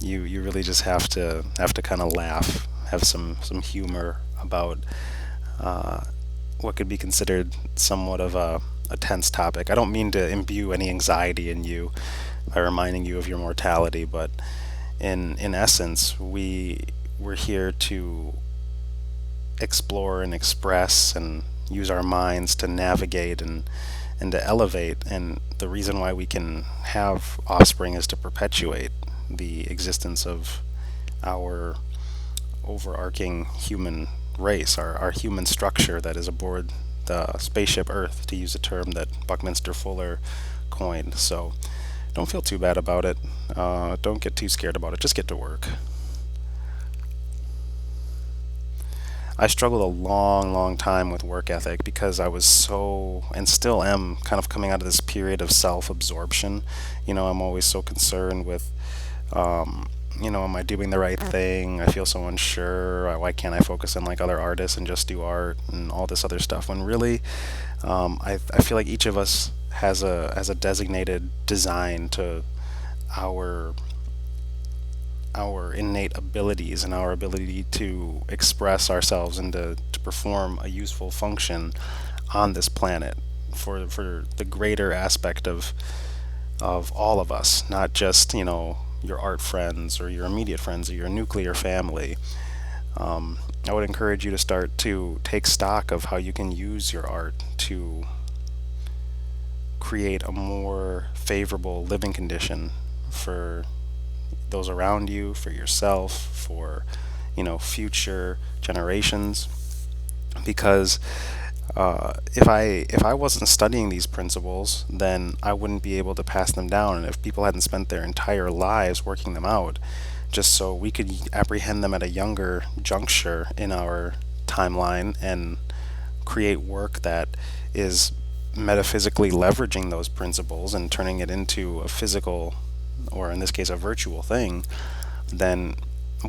you really just have to kind of laugh, have some humor about what could be considered somewhat of a tense topic. I don't mean to imbue any anxiety in you by reminding you of your mortality, but in essence, we're here to explore and express and use our minds to navigate and to elevate. And the reason why we can have offspring is to perpetuate the existence of our overarching human race, our human structure that is aboard the spaceship Earth, to use a term that Buckminster Fuller coined. So don't feel too bad about it. Don't get too scared about it. Just get to work. I struggled a long time with work ethic because I was so, and still am, kind of coming out of this period of self-absorption. I'm always so concerned with, am I doing the right thing? I feel so unsure. Why can't I focus on like other artists and just do art and all this other stuff? When really, I feel like each of us has a designated design to our innate abilities and our ability to express ourselves and to perform a useful function on this planet for the greater aspect of all of us, not just your art friends or your immediate friends or your nuclear family. I would encourage you to start to take stock of how you can use your art to create a more favorable living condition for those around you, for yourself, for future generations. Because if I wasn't studying these principles, then I wouldn't be able to pass them down. And if people hadn't spent their entire lives working them out, just so we could apprehend them at a younger juncture in our timeline and create work that is metaphysically leveraging those principles and turning it into a physical, or in this case a virtual thing, then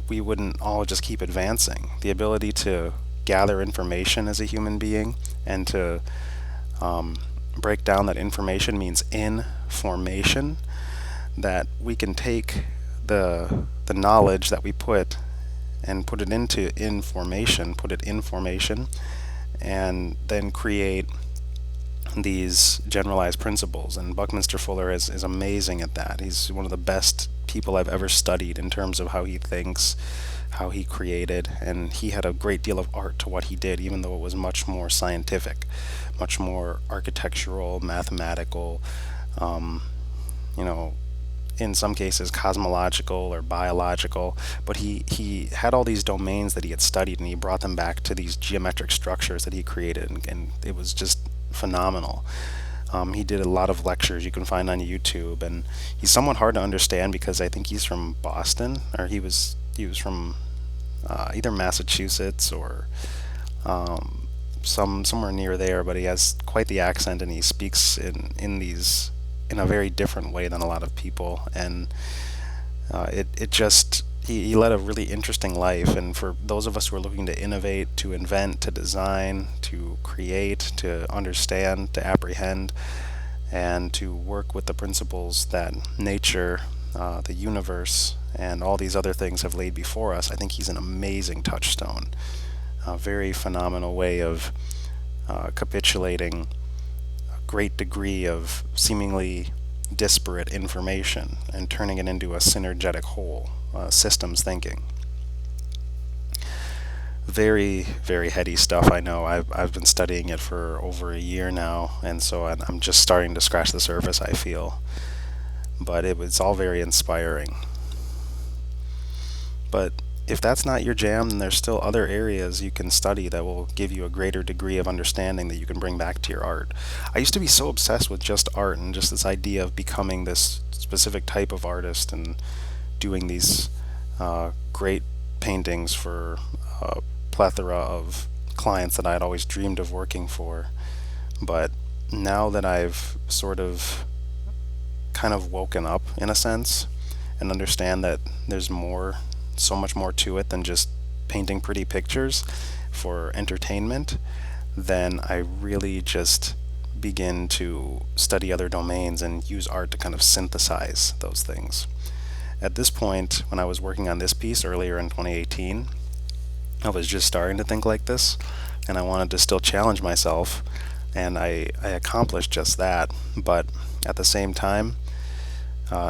we wouldn't all just keep advancing. The ability to gather information as a human being and to break down that information means information, that we can take the knowledge that we put and put it into information, and then create these generalized principles. And Buckminster Fuller is amazing at that. He's one of the best people I've ever studied in terms of how he thinks, how he created, and he had a great deal of art to what he did, even though it was much more scientific, much more architectural, mathematical, um, you know, in some cases cosmological or biological, but he had all these domains that he had studied, and he brought them back to these geometric structures that he created, and it was just phenomenal. He did a lot of lectures you can find on YouTube, and he's somewhat hard to understand because I think he's from Boston, or he was from either Massachusetts or somewhere near there, but he has quite the accent, and he speaks in a very different way than a lot of people, and it just he led a really interesting life. And for those of us who are looking to innovate, to invent, to design, to create, to understand, to apprehend, and to work with the principles that nature, the universe, and all these other things have laid before us, I think he's an amazing touchstone. A very phenomenal way of capitulating great degree of seemingly disparate information and turning it into a synergetic whole, systems thinking. Very, very heady stuff, I know. I've been studying it for over a year now, and so I'm just starting to scratch the surface, I feel. But it's all very inspiring. But if that's not your jam, then there's still other areas you can study that will give you a greater degree of understanding that you can bring back to your art. I used to be so obsessed with just art and just this idea of becoming this specific type of artist and doing these great paintings for a plethora of clients that I had always dreamed of working for. But now that I've sort of kind of woken up in a sense and understand that there's so much more to it than just painting pretty pictures for entertainment, then I really just begin to study other domains and use art to kind of synthesize those things. At this point, when I was working on this piece earlier in 2018, I was just starting to think like this, and I wanted to still challenge myself, and I accomplished just that. But at the same time,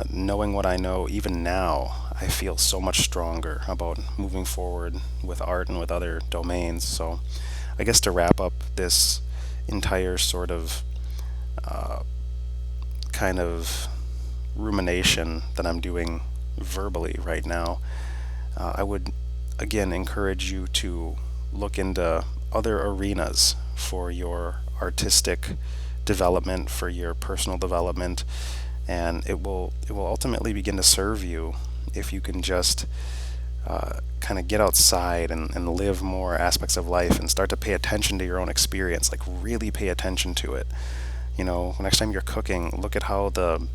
knowing what I know even now, I feel so much stronger about moving forward with art and with other domains. So I guess to wrap up this entire sort of kind of rumination that I'm doing verbally right now, I would again encourage you to look into other arenas for your artistic development, for your personal development, and it will ultimately begin to serve you if you can just kind of get outside and live more aspects of life and start to pay attention to your own experience, like really pay attention to it. Next time you're cooking, look at how the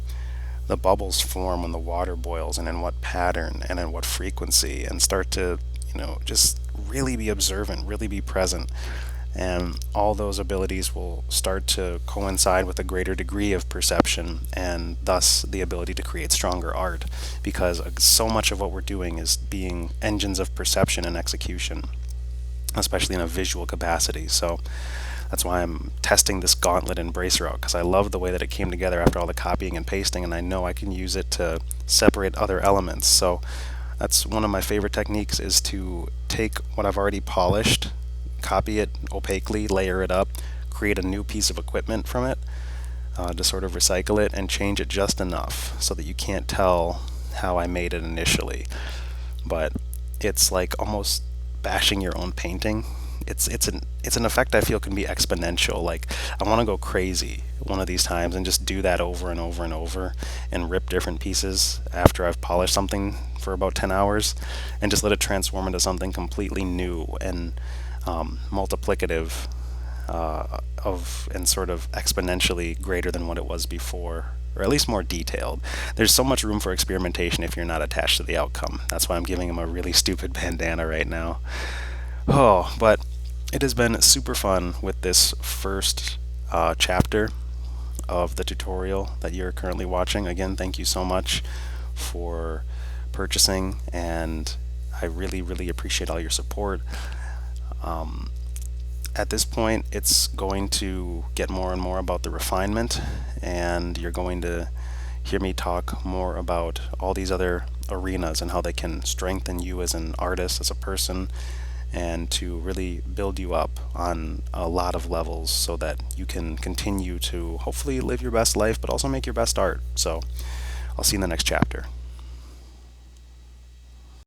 bubbles form when the water boils, and in what pattern and in what frequency, and start to just really be observant, really be present, and all those abilities will start to coincide with a greater degree of perception, and thus the ability to create stronger art, because so much of what we're doing is being engines of perception and execution, especially in a visual capacity. So that's why I'm testing this gauntlet embracer out, because I love the way that it came together after all the copying and pasting, and I know I can use it to separate other elements. So that's one of my favorite techniques, is to take what I've already polished, copy it opaquely, layer it up, create a new piece of equipment from it, to sort of recycle it and change it just enough so that you can't tell how I made it initially. But it's like almost bashing your own painting. It's an effect I feel can be exponential. Like, I want to go crazy one of these times and just do that over and over and over, and rip different pieces after I've polished something for about 10 hours and just let it transform into something completely new and multiplicative, and sort of exponentially greater than what it was before, or at least more detailed. There's so much room for experimentation if you're not attached to the outcome. That's why I'm giving him a really stupid bandana right now. Oh, but it has been super fun with this first chapter, of the tutorial that you're currently watching. Again, thank you so much for purchasing, and I really, really appreciate all your support. At this point, it's going to get more and more about the refinement, and you're going to hear me talk more about all these other arenas and how they can strengthen you as an artist, as a person, and to really build you up on a lot of levels so that you can continue to hopefully live your best life, but also make your best art. So I'll see you in the next chapter.